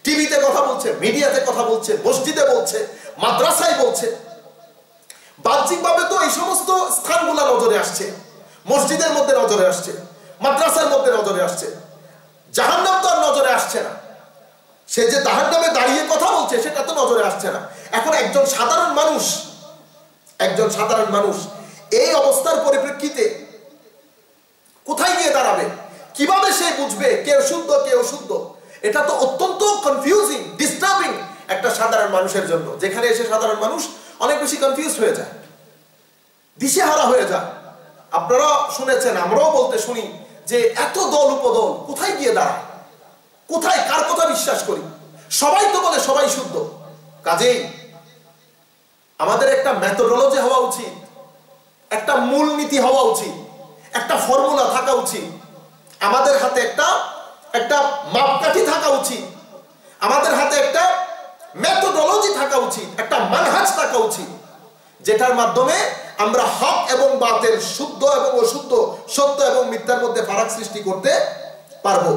টিভিতে কথা বলছে, মিডিয়াতে কথা বলছে, মসজিদে বলছে, মাদ্রাসায় বলছে। বাহ্যিকভাবে তো এই সমস্ত স্থানগুলো নজরে আসছে, মসজিদের মধ্যে নজরে আসছে, মাদ্রাসার মধ্যে নজরে আসছে, জাহান্নাম তো আর নজরে আসছে না। সে যে জাহান্নামে দাঁড়িয়ে কথা বলছে সেটা তো নজরে আসছে না। এখন একজন সাধারণ মানুষ এই অবস্থার পরিপ্রেক্ষিতে কোথায় গিয়ে দাঁড়াবে? কিভাবে সে বুঝবে কে শুদ্ধ কে অশুদ্ধ? এটা তো অত্যন্ত কনফিউজিং, ডিস্টার্বিং একটা সাধারণ মানুষের জন্য, যেখানে এসে সাধারণ মানুষ অনেক বেশি কনফিউজ হয়ে যায়, দিশেহারা হয়ে যায়। আপনারা শুনেছেন, আমরাও বলতে শুনি যে এত দল উপদল কোথায় গিয়ে দাঁড়ায়, কোথায় কার কথা বিশ্বাস করি? সবাই তো বলে সবাই শুদ্ধ। কাজেই আমাদের একটা মেথোডোলজি হওয়া উচিত, একটা মূলনীতি হওয়া উচিত, একটা ফর্মুলা থাকা উচিত, আমাদের হাতে একটা মাপকাঠি থাকা উচিত, আমাদের হাতে একটা মেথোডোলজি থাকা উচিত, একটা মানহাজ থাকা উচিত, যেটার মাধ্যমে আমরা হক এবং বাতিল, শুদ্ধ এবং অশুদ্ধ, সত্য এবং মিথ্যার মধ্যে ফারাক সৃষ্টি করতে পারবো।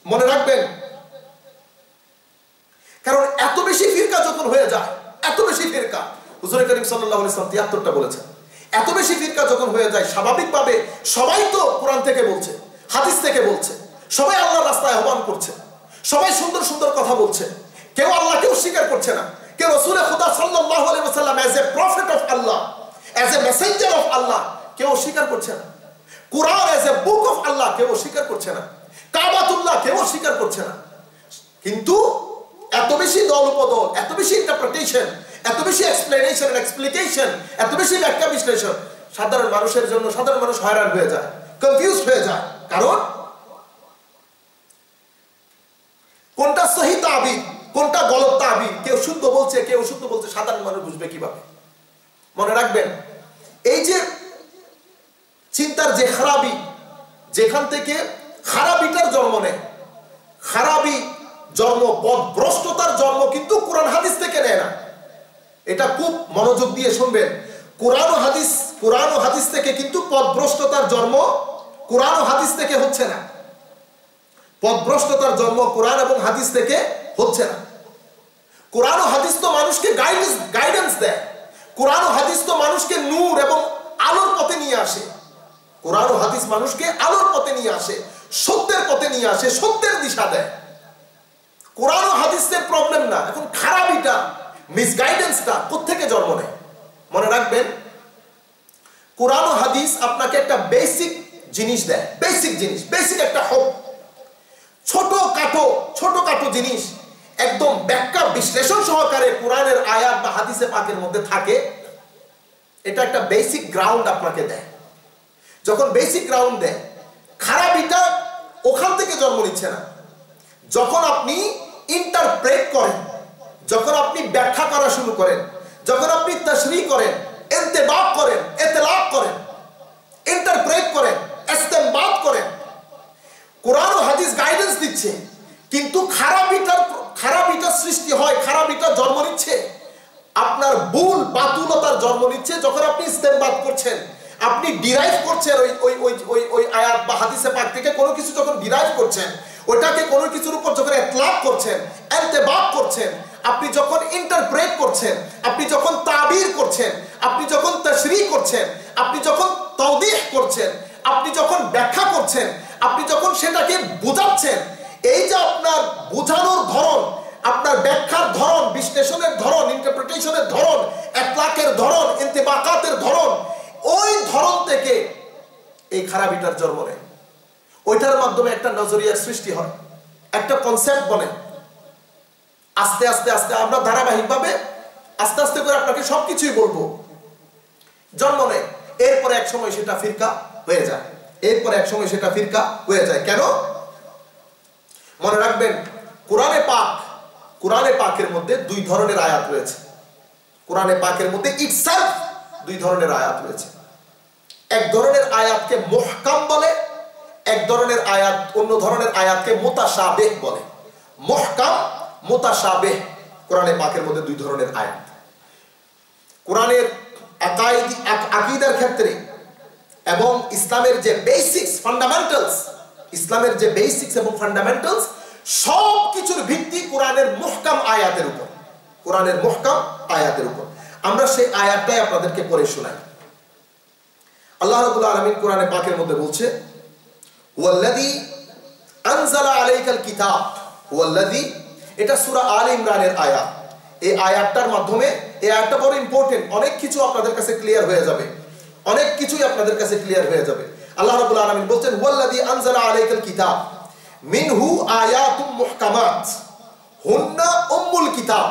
মনে রাখবেন, কারণ এত বেশি ফিরকা যখন হয়ে যায়, এত বেশি ফিরকা, হুজুর করিম সাল্লাল্লাহু আলাইহি ওয়াসাল্লাম ৭৩টা বলেছেন, এত বেশি ফিরকা যখন হয়ে যায়, স্বাভাবিকভাবে সবাই তো কোরআন থেকে বলছে, হাদিস থেকে বলছে, সবাই আল্লাহর রাস্তায় আহ্বান করছে, সবাই সুন্দর সুন্দর কথা বলছে, কেউ আল্লাহকেও স্বীকার করছে না, কেউ রাসূল খুদা সাল্লাল্লাহু আলাইহি ওয়াসাল্লাম as a prophet of Allah, as a messenger of Allah কেউ স্বীকার করছে না, কোরআন as a book of Allah কেউ স্বীকার করছে না, কাবাতুল্লাহ কেউ স্বীকার করছে না। কিন্তু এত বেশি দল উপদল, এত বেশি ইন্টারপ্রিটেশন, এত বেশি এক্সপ্লেনেশন এন্ড এক্সপ্লিকেশন, এত বেশি ব্যাখ্যা বিশ্লেষণ, সাধারণ মানুষের জন্য সাধারণ মানুষ হয়রান হয়ে যায়, কনফিউজ হয়ে যায়। কারণ কোনটা সহি তাবির, কোনটা গলত তাবির, কেউ শুদ্ধ বলছে, কেউ অশুদ্ধ বলছে, সাধারণ মানুষ বুঝবে কিভাবে? মনে রাখবেন, এই যে চিন্তার যে খারাপি, যেখান থেকে খারাপিটার জন্ম নেয়, খারাপি জন্ম, পথভ্রষ্টতার জন্ম কিন্তু কোরআন হাদিস থেকে নেয় না। এটা খুব মনোযোগ দিয়ে শুনবেন। কোরআন ও হাদিস থেকে কিন্তু পথভ্রষ্টতার জন্ম কোরআন ও হাদিস থেকে হচ্ছে না। পথভ্রষ্টতার জন্ম কোরআন এবং হাদিস থেকে হচ্ছে না। কোরআন ও হাদিস তো মানুষকে গাইডেন্স দেয়, কোরআন ও হাদিস তো মানুষকে নূর এবং আলোর পথে নিয়ে আসে, কোরআন ও হাদিস মানুষকে আলোর পথে নিয়ে আসে, সত্যের পথে নিয়ে আসে, সত্যের দিশা দেয়। কোরআন ও হাদিসের প্রবলেম না, এখন খারাপিটা, মিসগাইডেন্সটা কোত্থেকে জন্ম নেয়? মনে রাখবেন, কোরআন ও হাদিস আপনাকে একটা বেসিক জিনিস দেয়, বেসিক জিনিস, বেসিক একটা হোক, ছোটখাটো জিনিস একদম ব্যাখ্যা বিশ্লেষণ সহকারে কোরআনের আয়াত বা হাদিসে পাকের মধ্যে থাকে। এটা একটা বেসিক গ্রাউন্ড আপনাকে দেয়। যখন বেসিক গ্রাউন্ড দেয়, খারাপিটা ওখান থেকে জন্ম নিচ্ছে না। যখন আপনি ইন্টারপ্রেট করেন, যখন আপনি ব্যাখ্যা করা শুরু করেন, যখন আপনি তাশরীহ করেন, ইন্তেবাক করেন, ইতলাক করেন, ইন্টারপ্রেট করেন, ইস্তেমবাত করেন, কোরআন ও হাদিস গাইডেন্স দিচ্ছে, কিন্তু খারাপিটার সৃষ্টি হয়, খারাপিটা জন্ম নিচ্ছে, আপনার ভুল বাতুলতার জন্ম নিচ্ছে যখন আপনি ইস্তেমবাত করছেন, আপনি ডিরাইভ করছেন ওই আয়াত বা হাদিসে পাক থেকে কোনো কিছু যখন ডিরাইভ করছেন, ওটাকে কোনো কিছুর উপর যখন ইতলাক করছেন, ইন্তেবাক করছেন, আপনি যখন ইন্টারপ্রেট করছেন, আপনি যখন তাবির করছেন, আপনি যখন তাশরীহ করছেন, আপনি যখন তাওদীহ করছেন, আপনি যখন ব্যাখ্যা করছেন, আপনি যখন সেটাকে বোঝাচ্ছেন, এই যে আপনার বোঝানোর ধরন, আপনার ব্যাখ্যার ধরন, বিশ্লেষণের ধরন, ইন্টারপ্রিটেশনের ধরন, ইতলাকের ধরন, ইন্তেবাকাতের ধরন, ওই ধরন থেকে এই খারাপিটার জন্ম নেয়। ওইটার মাধ্যমে একটা নজরিয়ার সৃষ্টি হয়, একটা কনসেপ্ট বনে। আস্তে আস্তে আস্তে আমরা ধারাবাহিকভাবে আস্তে আস্তে করে আপনাকে সবকিছুই বলবো, জন্ম নেয়। এরপরে এক সময় সেটা ফিরকা হয়ে যায়, এরপরে এক সময় সেটা ফিরকা হয়ে যায়। কেন? মনে রাখবেন, কোরআনে পাকের মধ্যে দুই ধরনের আয়াত রয়েছে। কোরআনে পাকের মধ্যে ইটসেলফ দুই ধরনের আয়াত রয়েছে। এক ধরনের আয়াতকে মুহকাম বলে, এক ধরনের আয়াত, অন্য ধরনের আয়াতকে মুতাশাবিহ বলে। মুহকাম, মুতাশাবিহ, কোরআনে পাকের মধ্যে দুই ধরনের আয়াত। কোরআনের আকীদার ক্ষেত্রে এবং ইসলামের যে বেসিক্স, ফান্ডামেন্টালস, ইসলামের যে বেসিক্স এবং ফান্ডামেন্টালস, সব কিছুর ভিত্তি কোরআনের মুহকাম আয়াতের উপর, কোরআনের মুহকাম আয়াতের উপর। আমরা সেই আয়াতটাই আপনাদেরকে পড়ে শোনাই। আল্লাহ রাব্বুল আলামিন কোরআনে পাকের মধ্যে বলছে, ওয়াল্লাযী আনজালা আলাইকাল কিতাব, ওয়াল্লাযী, এটা সূরা আলে ইমরানের আয়াত। এই আয়াতটার মাধ্যমে, এই আয়াতটা বড় ইম্পর্টেন্ট, অনেক কিছু আপনাদের কাছে ক্লিয়ার হয়ে যাবে, অনেক কিছুই আপনাদের কাছে ক্লিয়ার হয়ে যাবে। আল্লাহ রাব্বুল আলামিন বলছেন, ওয়াল্লাযী আনজালা আলাইকাল কিতাব মিনহু আয়াতুম মুহকামাত হুন্না উম্মুল কিতাব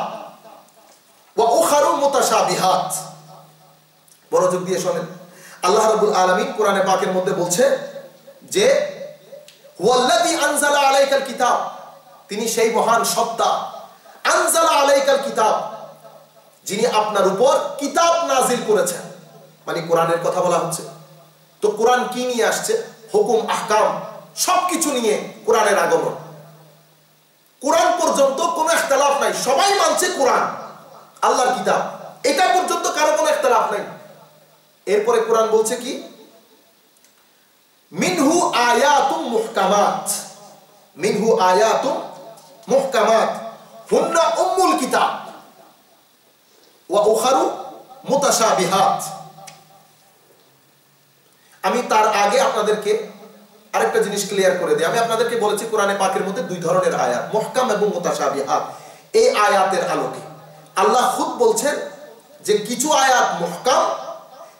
ওয়া উখারু মুতাশাবিহাত। মনোযোগ দিয়ে শুনেন, আল্লাহ রাব্বুল আলামিন কোরআনে পাকের মধ্যে বলছে যে ওয়াল্লাযী আনজালা আলাইকাল কিতাব, তিনি সেই মহান সত্তা, আনজালা আলাইকাল কিতাব, যিনি আপনার উপর কিতাব নাজিল করেছেন। মানে কোরআনের কথা বলা হচ্ছে। তো কোরআন কি নিয়ে আসছে? হুকুম, আহকাম, সবকিছু নিয়ে কোরআনের আগমন। কোরআন পর্যন্ত কোনো ইখতিলাফ নাই, সবাই মানছে কোরআন আল্লাহর কিতাব, এটা পর্যন্ত কারো কোনো ইখতিলাফ নাই। এরপরে কোরআন বলছে কি? মিনহু আয়াতুম মুহকামাত, মিনহু আয়াতুম মুহকামাত হুন্না উম্মুল কিতাব ওয়া উখারু মুতাশাবিহাত। আমি তার আগে আপনাদেরকে আরেকটা জিনিস ক্লিয়ার করে দিই। আমি আপনাদেরকে বলেছি কোরআনে পাকের মধ্যে দুই ধরনের আয়াত, মুহকাম এবং মুতাশাবিহাত। এই আয়াতের আলোকে আল্লাহ খুদ বলছেন যে কিছু আয়াত মুহকাম,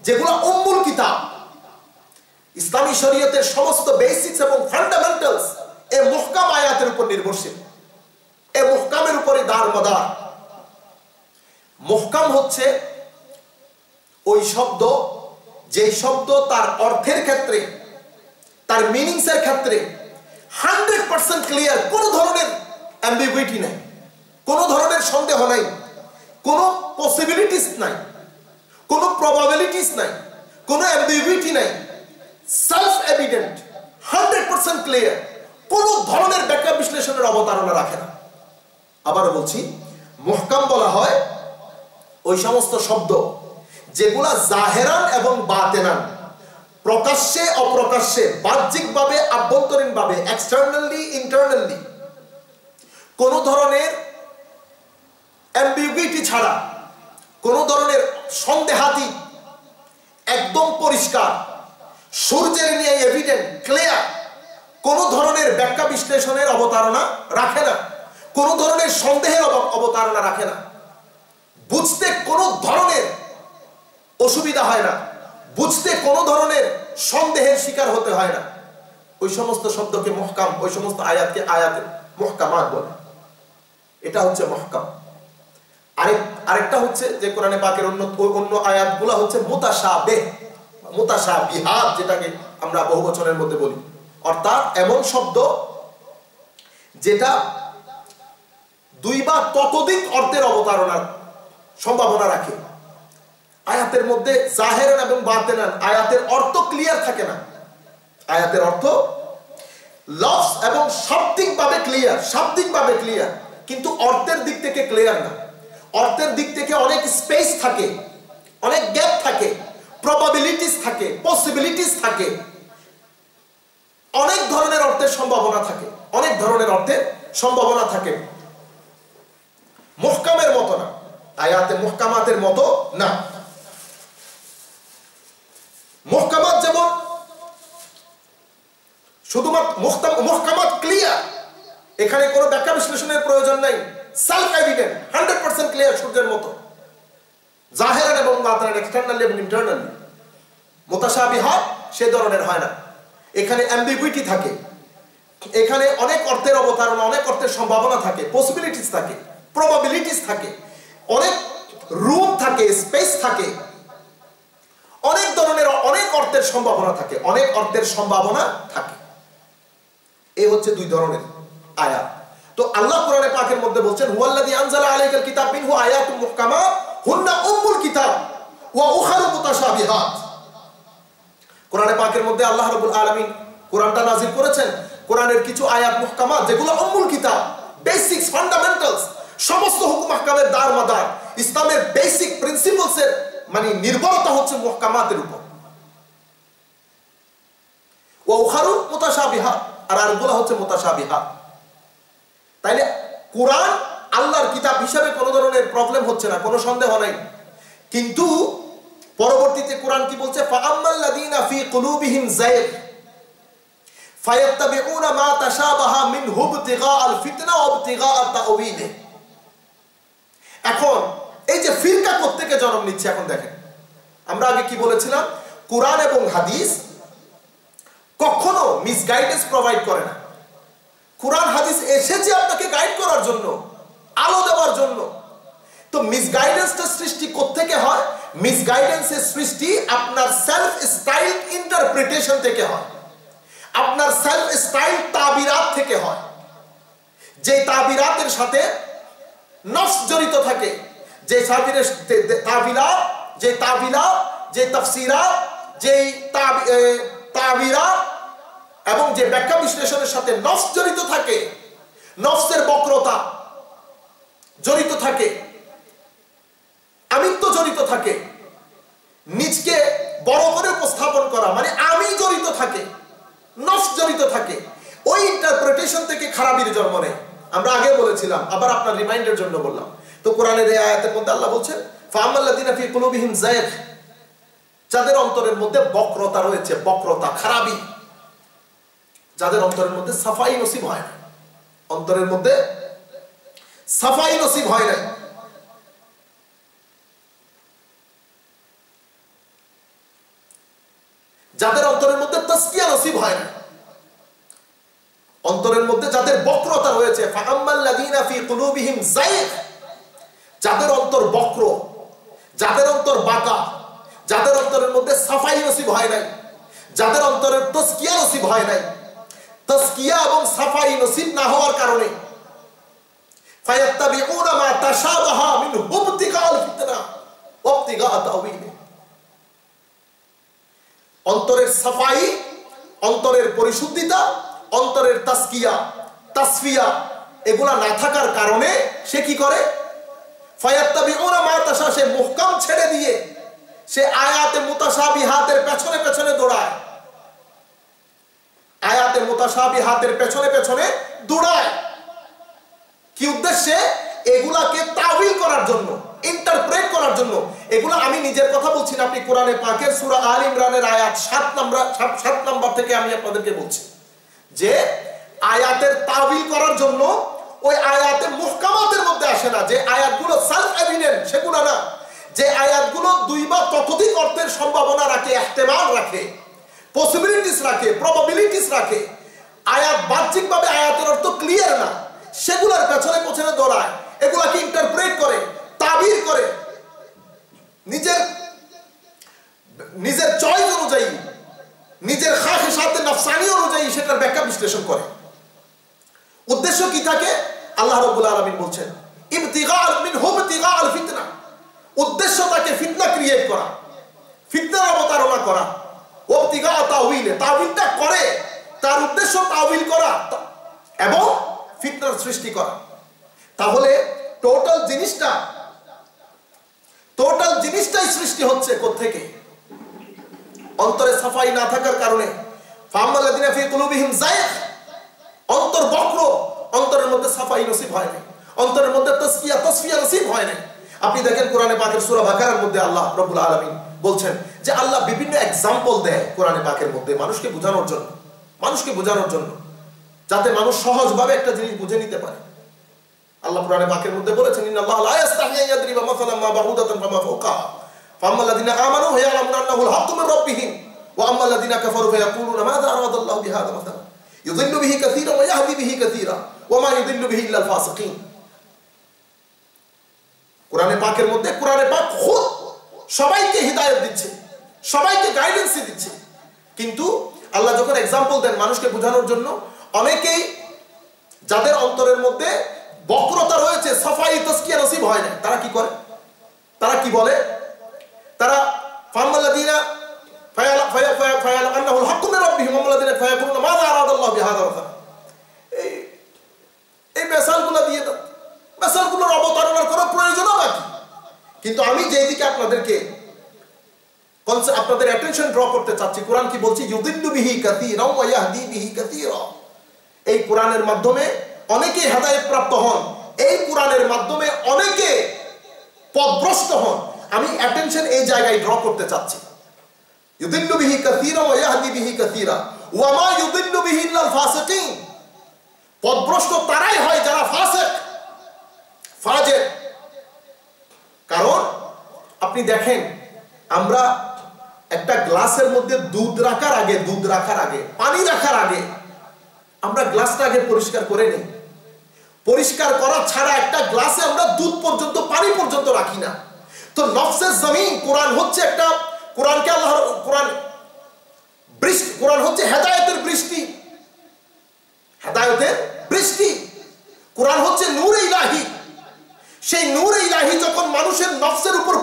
যেগুলো উম্মুল কিতাব, ইসলামী শরীয়তের সমস্ত বেসিক্স এবং ফান্ডামেন্টালস এই মুহকাম আয়াতের উপর নির্ভরশীল। এই মুহকামের উপরে দারমদার। মুহকাম হচ্ছে ওই শব্দ, যে শব্দ তার অর্থের ক্ষেত্রে, তার মিনিংস এর ক্ষেত্রে 100% ক্লিয়ার, কোনো ধরনের অ্যাম্বিগুইটি নাই, কোনো ধরনের সন্দেহ নাই, কোনো পসিবিলিটিস নাই, কোনো প্রবাবিলিটিস নাই, কোনো অ্যাম্বিগুইটি নাই, সেলফ এভিডেন্ট, 100% ক্লিয়ার, কোনো ধরনের ব্যাখ্যা বিশ্লেষণের অবতারণা রাখে না। আবার বলছি, মুহকাম বলা হয় ওই সমস্ত শব্দ যেগুলা জাহেরান এবং বাতেনান, প্রকাশ্যে অপ্রকাশ্যে, বাহ্যিকভাবে আভ্যন্তরীণভাবে, এক্সটার্নালি ইন্টারনালি কোনো ধরনের অ্যাম্বিগুইটি ছাড়া, কোনো ধরনের সন্দেহাতীত, একদম পরিষ্কার, সূর্যের নিয়ে এভিডেন্ট, ক্লিয়ার, কোনো ধরনের ব্যাখ্যা বিশ্লেষণের অবতারণা রাখে না, কোনো ধরনের সন্দেহের অবতারণা রাখে না, বুঝতে কোনো ধরনের অসুবিধা হয় না, বুঝতে কোনো ধরনের সন্দেহের শিকার হতে হয় না। ওই সমস্ত শব্দকে মুহকাম, ওই সমস্ত আয়াতকে আয়াতে মুহকামাত বলে। এটা হচ্ছে মুহকাম। আরেকটা হচ্ছে যে কোরআনে পাকের অন্য আয়াতগুলো হচ্ছে মুতাশাবিহ, মুতাশাবিহাত, যেটাকে আমরা বহুবচনের মধ্যে বলি, অর্থাৎ এমন শব্দ যেটা দুই বা ততোধিক অর্থের অবতারণার সম্ভাবনা রাখে। আয়াতের মধ্যে জাহেরান এবং বাতেনান, আয়াতের অর্থ ক্লিয়ার থাকে না, আয়াতের অর্থ লফজ এবং শাব্দিকভাবে ক্লিয়ার, কিন্তু অর্থের দিক থেকে ক্লিয়ার না। অর্থের দিক থেকে অনেক স্পেস থাকে, অনেক গ্যাপ থাকে, প্রবাবিলিটিস থাকে, পসিবিলিটিস থাকে, অনেক ধরনের অর্থের সম্ভাবনা থাকে, অনেক ধরনের অর্থের সম্ভাবনা থাকে। মুহকামের মতো না, আয়াতে মুহকামাতের মতো না। মুহকামাত যেমন শুধুমাত্র মুহকামাত ক্লিয়ার, এখানে কোনো ব্যাখ্যা বিশ্লেষণের প্রয়োজন নাই, সেলফ এভিডেন্ট, 100% ক্লিয়ার, সূর্যের মতো, জাহেরান এবং বাতিনান, এক্সটার্নালি এবং ইন্টারনালি। মুতাশাবিহাত সে ধরনের হয় না, এখানে অ্যাম্বিগুইটি থাকে, এখানে অনেক অর্থের অবতারণা, অনেক অর্থের সম্ভাবনা থাকে, পসিবিলিটিস থাকে, প্রবাবিলিটিস থাকে, অনেক রুম থাকে, স্পেস থাকে, অনেক ধরনের অনেক অর্থের সম্ভাবনা থাকে, অনেক অর্থের সম্ভাবনা থাকে। এই হচ্ছে দুই ধরনের আয়াত। তো আল্লাহ কোরআনে পাকের মধ্যে বলছেন, হুয়াল্লাযী আনজালা আলাইকাল কিতাব মিনহু আয়াতুম মুহকামাত হুন্না উম্মুল কিতাব ওয়া উখারু মুতাশাবিহাত। কোরআনে পাকের মধ্যে আল্লাহ রাব্বুল আলামিন কোরআনটা নাযিল করেছেন, কোরআনের কিছু আয়াত মুহকামাত যেগুলো উম্মুল কিতাব, বেসিক্স, ফান্ডামেন্টালস, সমস্ত হুকুম আহকামের দারমাদার, ইসলামের বেসিক প্রিন্সিপলস এর মানে নির্ভরতা হচ্ছে মুহকামাতের উপর। ওয়া উখারু মুতাশাবিহাত, আর আরগুলো হচ্ছে মুতাশাবিহাত। তাইলে কোরআন আল্লাহর কিতাব হিসেবে কোনো ধরনের প্রবলেম হচ্ছে না, কোনো সন্দেহ নাই। কিন্তু পরবর্তীতে কোরআন কি বলছে, ফাআম্মাল্লাযীনা ফী কুলুবিহিম যায়গ ফায়াত্তাবিউনা মা তাশাবাহা মিনহু ইবতিগাআল ফিতনা ওয়া ইবতিগাআ তা'উইলিহি। এখন এই যে ফিরকা কোত্থেকে জন্ম নিচ্ছে, এখন দেখেন, আমরা আগে কি বলেছিলাম, কোরআন এবং হাদিস কখনো মিসগাইডেন্স প্রোভাইড করে না। কোরআন হাদিস এসেছে আপনাকে গাইড করার জন্য, আলো দেওয়ার জন্য। তো মিসগাইডেন্সটা সৃষ্টি কোত্থেকে হয়? মিসগাইডেন্সের সৃষ্টি আপনার সেলফ স্টাইল ইন্টারপ্রিটেশন থেকে হয়, আপনার সেলফ স্টাইল তাবিরাত থেকে হয়, যে তাবিরাতের সাথে নফস জড়িত থাকে, যে তাবিরাত, যে তাবিলাত, যে তাফসিরাত, যে তাবিরাত এবং যে ব্যাখ্যা বিশ্লেষণের সাথে নফস জড়িত থাকে, নফসের বক্রতা জড়িত থাকে, আমিত্ব জড়িত থাকে, নিজকে বড় করে উপস্থাপন করা মানে আমি জড়িত থাকে, নফস জড়িত থাকে, ওই ইন্টারপ্রিটেশন থেকে খারাপির জন্ম নেয়। আমরা আগে বলেছিলাম, আবার আপনার রিমাইন্ডের জন্য বললাম। তো কোরআনের এই আয়াতের মধ্যে আল্লাহ বলছেন, ফাআম্মাল্লাযীনা ফী কুলুবিহিম যায়গ, যাদের অন্তরের মধ্যে বক্রতা রয়েছে, বক্রতা, খারাপি, যাদের অন্তরের মধ্যে সাফাই নসিব হয় না, অন্তরের মধ্যে সাফাই নসিব হয় না, যাদের অন্তরের মধ্যে তাসকিয়া নসিব হয় না, অন্তরের মধ্যে যাদের বক্রতা রয়েছে, ফাআম্মাল্লাযীনা ফী কুলূবিহিম যায়গ, যাদের অন্তর বক্র, যাদের অন্তর বাঁকা, যাদের অন্তরের মধ্যে সাফাই নসিব হয় নাই, যাদের অন্তরের তাসকিয়া নসিব হয় নাই, তাসকিয়া এবং সাফাই নসিব না হওয়ার কারণে ফায়াত্তাবিউনা মা তাশাবাহা মিনহু ইবতিগাআল ফিতনা ওয়া ইবতিগাআ তাওয়ীলি। অন্তরের সাফাই, অন্তরের পরিশুদ্ধিতা, অন্তরের তাসকিয়া, তাসফিয়া এগুলা না থাকার কারণে সে কি করে? ফায়াত্তাবিউনা মা তাশা, সে মুহকাম ছেড়ে দিয়ে সে আয়াতে মুতাশাবিহাতের পেছনে পেছনে দৌড়ায়, আয়াতে মুতাশাবিহাতের পেছনে পেছনে দৌড়ায়। কি উদ্দেশ্যে? এগুলাকে তাওয়িল করার জন্য, ইন্টারপ্রেট করার জন্য। এগুলা আমি নিজের কথা বলছি না, আপনি কোরআনে পাকের সূরা আল ইমরানের আয়াত 7 নম্বর থেকে আমি আপনাদেরকে বলছি যে আয়াতের তাওয়িল করার জন্য ওই আয়াতে মুহকামাতের মধ্যে আসে না, যে আয়াতগুলো সেলফ এভিডেন্ট সেগুলো না, যে আয়াতগুলো দুই বা ততোধিক অর্থের সম্ভাবনা রাখে, ইহতিমাল রাখে, পসিবিলিটিস রাখে, প্রবাবিলিটিস রাখে, আয়াত বাহ্যিকভাবে আয়াতের অর্থ ক্লিয়ার না, সেগুলোর পেছনে পেছনে দৌড়ায়, এগুলাকে ইন্টারপ্রেট করে, তাবির করে, নিজের চয়েস অনুযায়ী, নিজের খাহিসাতে নফসানি অনুযায়ী সেটার ব্যাখ্যা বিশ্লেষণ করে। উদ্দেশ্য কি থাকে? আল্লাহ রাব্বুল আলামিন বলছেন ইবতিগাআ মিনহু ইবতিগাআল ফিতনা, উদ্দেশ্য তাকে ফিতনা ক্রিয়েট করা, ফিতনার অবতারণা করা, ইবতিগাআ তাওয়ীল, তাওয়ীলটা করে, তার উদ্দেশ্য তাওয়ীল করা এবং ফিতনার সৃষ্টি করা। তাহলে টোটাল জিনিসটাই সৃষ্টি হচ্ছে কোত্থেকে? অন্তরে সাফাই না থাকার কারণে। ফাআম্মাল্লাযীনা ফী কুলূবিহিম যায়গ, অন্তর বক্র, অন্তরের মধ্যে সাফাই নসিব হয় না, অন্তরের মধ্যে তাসকিয়া তাসফিয়া নসিব হয় না। আপনি দেখেন কোরআনে পাকের সূরা বাকারার মধ্যে আল্লাহ রাব্বুল আলামিন বলছেন যে আল্লাহ বিভিন্ন এক্সাম্পল দেয় কোরআনে পাকের মধ্যে মানুষকে বোঝানোর জন্য, যাতে মানুষ সহজভাবে একটা জিনিস বুঝে নিতে পারে। আল্লাহ কোরআনে পাকের মধ্যে বলেছেন ইন্নাল্লাহা লা ইস্তাহয়ি আন ইয়াদরিবা মাসালান মা বাউদাতান ফামা ফাওকাহা ফাআম্মাল্লাযীনা আমানু ফায়া'লামুনা আন্নাহুল হাক্কু মির রাব্বিহিম ওয়া আম্মাল্লাযীনা কাফারু ফায়াকুলুনা মাযা আরাদাল্লাহু বিহাযা মাসালান ইউযিল্লু বিহি কাসীরান ওয়া ইয়াহদি বিহি কাসীরা ওয়া মা ইউযিল্লু বিহি ইল্লাল ফাসিকিন। কোরআনে পাকের মধ্যে কোরআনে পাক খুদ সবাইকে হিদায়াত দিচ্ছে, সবাইকে গাইডেন্স দিচ্ছে, কিন্তু আল্লাহ যখন एग्जांपल দেন মানুষকে বোঝানোর জন্য, অনেকেই যাদের অন্তরের মধ্যে বক্রতা রয়েছে, সাফাই তাসকিয়া নসিব হয় না, তারা কি করে? তারা কি বলে? তারা ফাআম্মাল্লাযীনা ফায়া'লামুনাহুল হাক্কু মির রাব্বিহিম ওয়া আম্মাল্লাযীনা ফায়াকুলুনা মাযা আরাদাল্লাহু বিহাযা মাসালান। এই মিসালগুলো দিয়ে দাও, মিসালগুলোর অবতারণার কোনো প্রয়োজনও বাকি। কিন্তু আমি যেই দিকে আপনাদেরকে আপনাদের অ্যাটেনশন ড্র করতে চাচ্ছি, কোরআন কি বলছে? ইউযিল্লু বিহি কাসীরান ওয়া ইয়াহদি বিহি কাসীরা। এই কোরআনের মাধ্যমে অনেকে হেদায়েত প্রাপ্ত হন, এই কোরআনের মাধ্যমে অনেকে পথভ্রষ্ট হন। আমি অ্যাটেনশন এই জায়গায় ড্র করতে চাচ্ছি। ইউযিল্লু বিহি কাসীরান ওয়া ইয়াহদি বিহি কাসীরা ওয়া মা ইউযিল্লু বিহি ইল্লাল ফাসিকিন। পথভ্রষ্ট তারাই হয় যারা ফাসিক, ফাজির। কারণ আপনি দেখেন, আমরা একটা গ্লাসের মধ্যে দুধ রাখার আগে পানি রাখার আগে আমরা গ্লাসটা আগে পরিষ্কার করে নেই। পরিষ্কার করা ছাড়া একটা গ্লাসে আমরা দুধ পর্যন্ত, পানি পর্যন্ত রাখি না। তো নফসে জমিন, কোরআন হচ্ছে একটা, কোরআনকে আল্লাহর কোরআন হচ্ছে হেদায়েতের বৃষ্টি, হেদায়েতের বৃষ্টি। কোরআন হচ্ছে নূর ইলাহি। সেই নূর ইলাহি যখন মানুষের নফসের উপর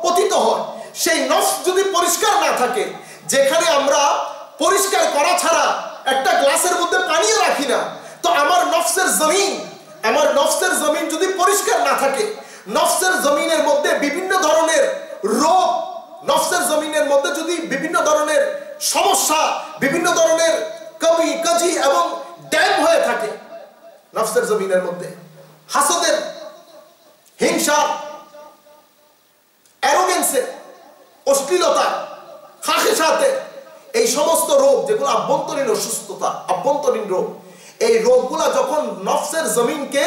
পতিত হয়, সেই নফস যদি পরিষ্কার না থাকে, যেখানে আমরা পরিষ্কার করা ছাড়া একটা গ্লাসের মধ্যে পানিও রাখি না, তো আমার নফসের জমিন যদি পরিষ্কার না থাকে, নফসের জমিনের মধ্যে বিভিন্ন ধরনের রোগ, নফসের জমিনের মধ্যে যদি বিভিন্ন ধরনের সমস্যা, বিভিন্ন ধরনের কমি কাজি এবং ড্যাম হয়ে থাকে, নফসের জমিনের মধ্যে হাসদের, হিংসা, সমস্ত রোগ যেগুলো আভ্যন্তরীণ অসুস্থতা, আভ্যন্তরীণ রোগ, এই রোগগুলা যখন নফসের জমিনকে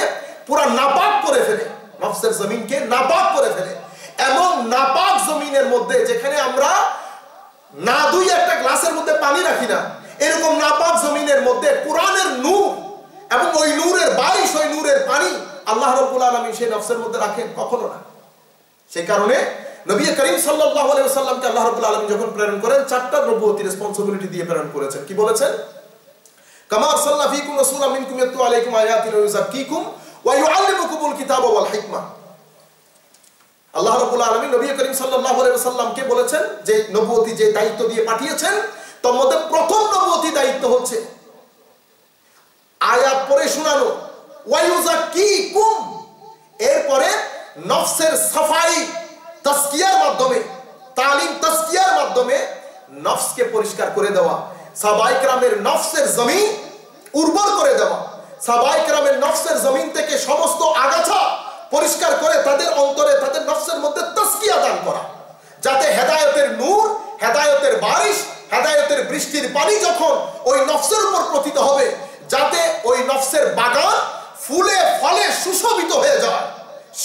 পুরা নাপাক করে ফেলে, নফসের জমিনকে নাপাক করে ফেলে, এবং নাপাক জমিনের মধ্যে যেখানে আমরা না দুই একটা গ্লাসের মধ্যে পানি রাখি না, এরকম নাপাক জমিনের মধ্যে কোরআনের নূর এবং ওই নূরের বারিশ, ওই নূরের পানি আল্লাহ রাব্বুল আলামিন সেই নফসের মধ্যে রাখেন? কখনো না। সেই কারণে নবী করিম সাল্লাল্লাহু আলাইহি ওয়াসাল্লামকে আল্লাহ রাব্বুল আলামিন যখন প্রেরণ করেন, চারটা নবুয়তি রেসপন্সিবিলিটি দিয়ে প্রেরণ করেছেন। কি বলেছেন? কামা আরসালনা ফীকুম রাসূলাম মিনকুম ইয়াতলু আলাইকুম আয়াতিনা ওয়া ইউযাক্কিকুম ওয়া ইউআল্লিমুকুমুল কিতাবা ওয়াল হিকমা। আল্লাহ রাব্বুল আলামিন নবী করিম সাল্লাল্লাহু আলাইহি ওয়াসাল্লামকে বলেছেন যে নবুয়তি যে দায়িত্ব দিয়ে পাঠিয়েছেন, তার মধ্যে প্রথম নবুয়তি দায়িত্ব হচ্ছে আয়াত পড়ে শোনানো, ওয়া ইউযাক্কিকুম, এরপরে নফসের সাফাই তাসকিয়ার মাধ্যমে, তালিম তাসকিয়ার মাধ্যমে নফসকে পরিষ্কার করে দেওয়া, সাহাবায়ে কেরামের নফসের জমিন উর্বর করে দেওয়া, সাহাবায়ে কেরামের নফসের জমিন থেকে সমস্ত আগাছা পরিষ্কার করে তাদের অন্তরে, তাদের নফসের মধ্যে তাসকিয়া দান করা, যাতে হেদায়েতের নূর, হেদায়েতের বারিশ, হেদায়েতের বৃষ্টির পানি যখন ওই নফসের উপর পতিত হবে, যাতে ওই নফসের বাগান ফুলে ফলে সুশোভিত হয়ে যায়।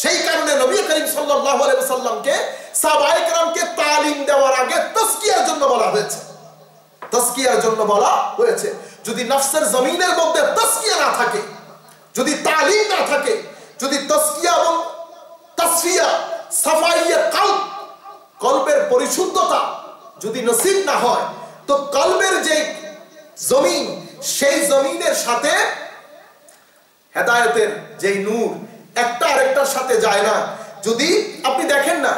সেই কারণে নবী করিম সাল্লাল্লাহু আলাইহি ওয়াসাল্লামকে, সাহাবায়ে কেরামকে তালিম দেওয়ার আগে তাসকিয়ার জন্য বলা হয়েছে, তাসকিয়ার জন্য বলা হয়েছে। যদি নফসের জমিনের মধ্যে তাসকিয়া না থাকে, যদি তালিম না থাকে, যদি তাসকিয়া এবং তাসফিয়া, সাফাইয়ে কলব, কলবের পরিশুদ্ধতা যদি নসিব না হয়, তো কলবের যে জমিন, সেই জমিনের সাথে হেদায়েতের যেই নূর একটা আরেকটার সাথে যায় না। যদি আপনি দেখেন না,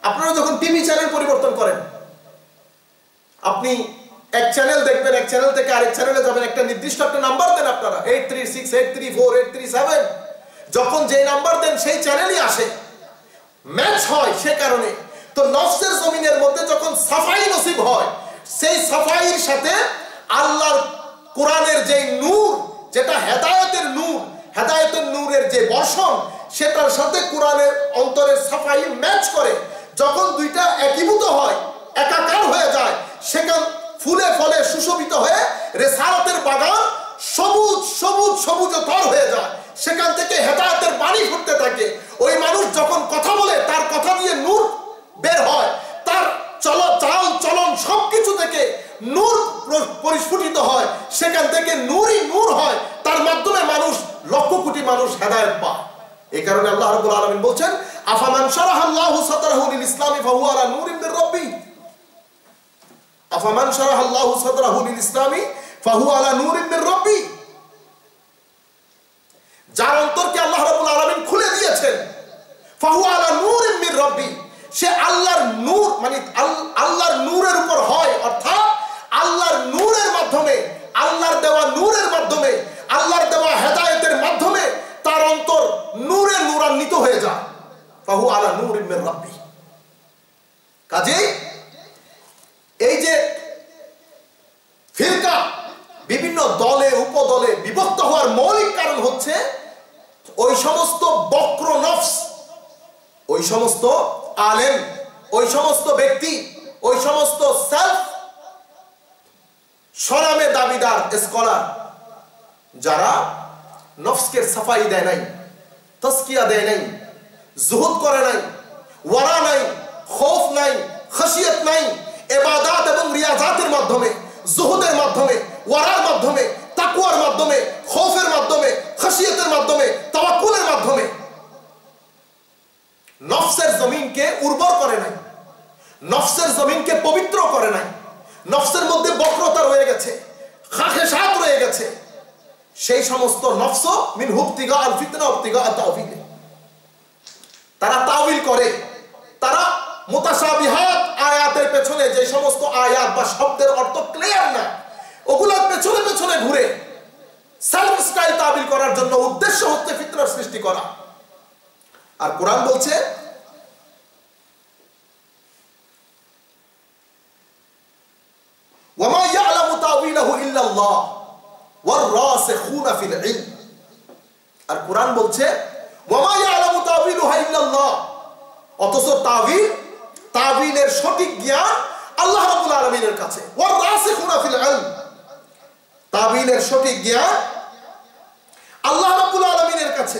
আপনারা যখন টিভি চ্যানেল পরিবর্তন করেন, আপনি এক চ্যানেল দেখবেন, এক চ্যানেল থেকে আরেক চ্যানেলে যাবেন, একটা নির্দিষ্ট একটা নাম্বার দেন আপনারা, 836, 834, 837, যখন যে নাম্বার দেন সেই চ্যানেলই আসে, ম্যাচ হয়। সে কারণে তো নফসের জমিনের মধ্যে যখন সাফাই নসিব হয়, সেই সাফাইয়ের সাথে আল্লাহর কোরআনের যে নূর, যেটা হেদায়েতের নূর, হেদায়েতের নূরের যে বর্ষণ, সেটার সাথে কোরআনের অন্তরের সাফাই ম্যাচ করে, যখন দুইটা একীভূত হয়, একাকার হয়ে যায়, সেখান ফুলে ফলে সুশোভিত হয়ে রিসালাতের বাগান সবুজ সবুজ সবুজতর হয়ে যায়, সেখান থেকে হেদায়েতের বাণী ফুটতে থাকে। ওই মানুষ যখন কথা বলে, তার কথা দিয়ে নূর বের হয়, তার চাল চলন সবকিছু থেকে নূর পরিস্ফুটিত হয়, সেখান থেকে নূরই নূর হয়, তার মাধ্যমে মানুষ, লক্ষ কোটি মানুষ হেদায়েত পায়। এই কারণে আল্লাহ রাব্বুল আলামিন বলছেন, আফামান শারাহাল্লাহু সাদরাহু লিল ইসলামি ফাহুয়া আলা নূরিন মির রাব্বি, আফামান শারাহাল্লাহু সাদরাহু লিল ইসলামি ফাহুয়া আলা নূরিন মির রাব্বি, যার অন্তরকে আল্লাহ রাব্বুল আলামিন খুলে দিয়েছেন, ফাহুয়া আলা নূরিন মির রাব্বি, সে আল্লাহর নূর, মানে আল্লাহর নূরের উপর হয়, অর্থাৎ আল্লাহর নূরের মাধ্যমে, আল্লাহর দেওয়া নূরের মাধ্যমে, আল্লাহর দেওয়া হেদায়েতের মাধ্যমে তার অন্তর নূরে নূরান্বিত হয়ে যায়। ফাহুয়া আলা নূরিন মির রাব্বি। কাজেই এই যে ফিরকা, বিভিন্ন দলে উপদলে বিভক্ত হওয়ার মৌলিক কারণ হচ্ছে ওই সমস্ত বক্র নফস, ওই সমস্ত আলেম, ওই সমস্ত ব্যক্তি, ওই সমস্ত সেলফ সরামে দাবিদার স্কলার, যারা নফসকে সাফাই দেয় নাই, তাসকিয়া দেয় নাই, জুহুদ করে নাই, ওয়ারা নাই, খৌফ নাই, খাশিয়ত নাই, ইবাদত এবং রিয়াজাতের মাধ্যমে, জুহুদের মাধ্যমে, ওয়ারার মাধ্যমে, তাকওয়ার মাধ্যমে, খৌফের মাধ্যমে, খাশিয়তের মাধ্যমে, তাওয়াক্কুলের মাধ্যমে নফসের জমিনকে উর্বর করে নাই, নফসের জমিনকে পবিত্র করে নাই, নফসের মধ্যে বক্রতা রয়ে গেছে, খাখেসাত রয়ে গেছে, সেই সমস্ত নফস মিন হুবতিগা আল ফিতনা উবতিগা আত তাওফিক, তারা তাওয়িল করে, তারা মুতাশাবিহাত আয়াতের পেছনে, যে সমস্ত আয়াত বা শব্দের অর্থ ক্লিয়ার না, ওগুলোর পেছনে পেছনে ঘুরে সেলফ স্টাইল তাবিল করার জন্য উদ্দেশ্য হচ্ছে ফিতনার সৃষ্টি করা। আর কোরআন বলছে, ওয়ামা ইয়ালামু তাওয়িলাহু ইল্লাল্লাহ ওয়ার রাসিখুনা ফিল ইলম। আর কোরআন বলছে, ওয়ামা ইয়ালামু তাওয়িলাহু ইল্লাল্লাহ, অথচ তাবিলের সঠিক জ্ঞান আল্লাহ রাব্বুল আলামিনের কাছে। ওয়ার রাসিখুনা ফিল ইলম, তাবিলের সঠিক জ্ঞান আল্লাহ রাব্বুল আলামিনের কাছে।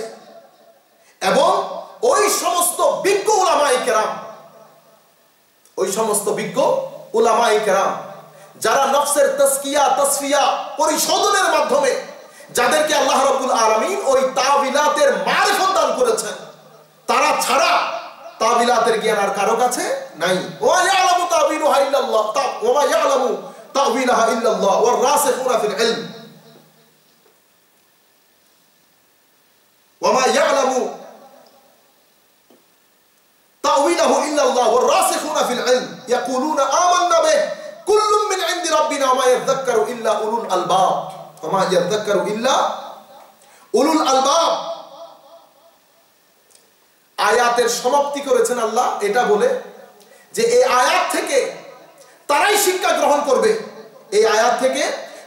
এবং ওই সমস্ত বিজ্ঞ উলামায়ে কেরাম, ওই সমস্ত বিজ্ঞ উলামায়ে কেরাম যারা নফসের তাসকিয়া তাসফিয়া পরিশোধনের মাধ্যমে যাদেরকে আল্লাহ রাব্বুল আলামিন ওই তাবিলাতের মারিফত দান করেছেন, তারা ছাড়া তাবিলাতের জ্ঞান আর কারো কাছে নাই। ওয়া ইয়ালামু তাবিলাহা ইল্লাল্লাহ, ওয়া মা ইয়ালামু তাবিলাহা ইল্লাল্লাহ ওয়ার রাসিখুনা ফিল ইলম, ওয়া মা ইয়ালামু তাবিলাহু ইল্লাল্লাহ ওয়ার রাসিখুনা ফিল ইলম ইয়াকুলুনা আমান্না বিহি কুল্লুম মিন ইনদি রাব্বিনা ওয়া মা ইয়াযাক্কারু ইল্লা উলুল আলবাব, ওয়া মা ইয়াযাক্কারু ইল্লা উলুল আলবাব। আয়াতের সমাপ্তি করেছেন আল্লাহ এটা বলে যে এই আয়াত থেকে তারাই শিক্ষা গ্রহণ করবে, এই আয়াত থেকে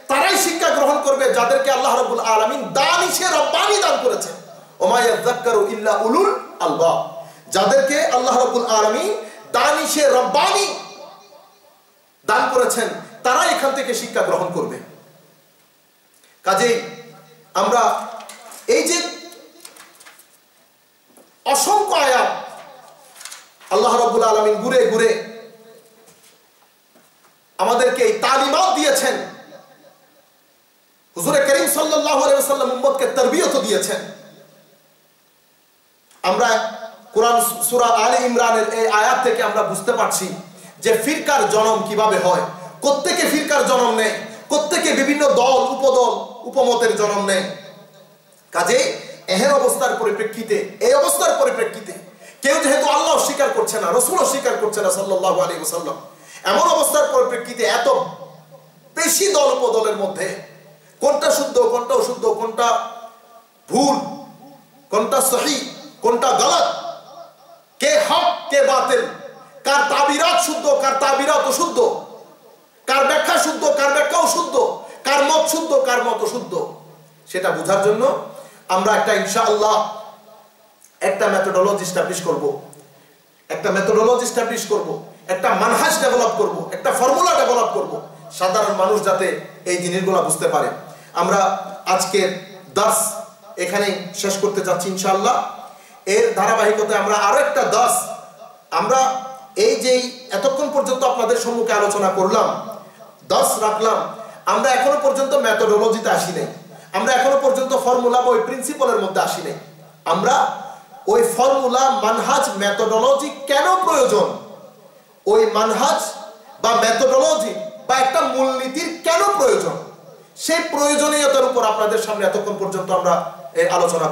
তারাই শিক্ষা গ্রহণ করবে যাদেরকে আল্লাহ রাব্বুল আলামিন দানিশে রব্বানি দান করেছেন। ওয়া মা ইয়াযাক্কারু ইল্লা উলুল আলবাব, যাদেরকে আল্লাহ রাব্বুল আলামিন দানিশে রব্বানি দান করেছেন তারা এখান থেকে শিক্ষা গ্রহণ করবে। কাজেই আমরা এই যে অসংখ্য আয়াত আল্লাহ রাব্বুল আলামিন ঘুরে ঘুরে আমাদেরকে এই তালিমাত দিয়েছেন, হুজুরে করিম সাল্লাল্লাহু আলাইহি ওয়াসাল্লাম উম্মতকে তারবিয়ত দিয়েছেন। আমরা কোরআন সূরা আলে ইমরানের এই আয়াত থেকে আমরা বুঝতে পারছি যে ফিরকার জন্ম কিভাবে হয়, প্রত্যেকে ফিরকার জন্ম নেয়, প্রত্যেকে বিভিন্ন দল উপদল উপমতের জন্ম নেয়। কাজে এহেন অবস্থার পরিপ্রেক্ষিতে, এই অবস্থার পরিপ্রেক্ষিতে কেউ যেহেতু আল্লাহ স্বীকার করছে না, রাসূলও স্বীকার করছে না সাল্লাল্লাহু আলাইহি ওয়াসাল্লাম, এমন অবস্থার পরিপ্রেক্ষিতে এত বেশি দল উপদলের মধ্যে কোনটা শুদ্ধ কোনটা অশুদ্ধ, কোনটা ভুল কোনটা সহি কোনটা গলত, কে হক কে বাতিল, কার তাবিরাত শুদ্ধ কার তাবিরাত অশুদ্ধ, কার ব্যাখ্যা শুদ্ধ কার ব্যাখ্যা অশুদ্ধ, কার মত শুদ্ধ কার মত অশুদ্ধ, সেটা বোঝার জন্য আমরা একটা ইনশাআল্লাহ একটা মেথোডোলজি এস্টাবলিশ করব, একটা মেথোডোলজি এস্টাবলিশ করব, একটা মানহাজ ডেভেলপ করব, একটা ফর্মুলা ডেভেলপ করব, সাধারণ মানুষ যাতে এই জিনিসগুলো বুঝতে পারে। আমরা আজকের দার্স এখানে শেষ করতে যাচ্ছি ইনশাআল্লাহ। এর ধারাবাহিকতায় আমরা আরো একটা দার্স, আমরা এই যে এতক্ষণ পর্যন্ত আপনাদের সম্মুখে আলোচনা করলাম, দার্স রাখলাম, আমরা এখনো পর্যন্ত মেথোডোলজিতে আসি নাই, আমরা এখনো পর্যন্ত ফর্মুলা বা ওই প্রিন্সিপালের মধ্যে আসি নাই। আমরা ওই ফর্মুলা মানহাজ মেথোডোলজি কেন প্রয়োজন, ওই মানহাজ বা মেথোডোলজি বা একটা মূলনীতির কেন প্রয়োজন, সেই প্রয়োজনীয়তার উপর আপনাদের সামনে এতক্ষণ পর্যন্ত আমরা আলোচনা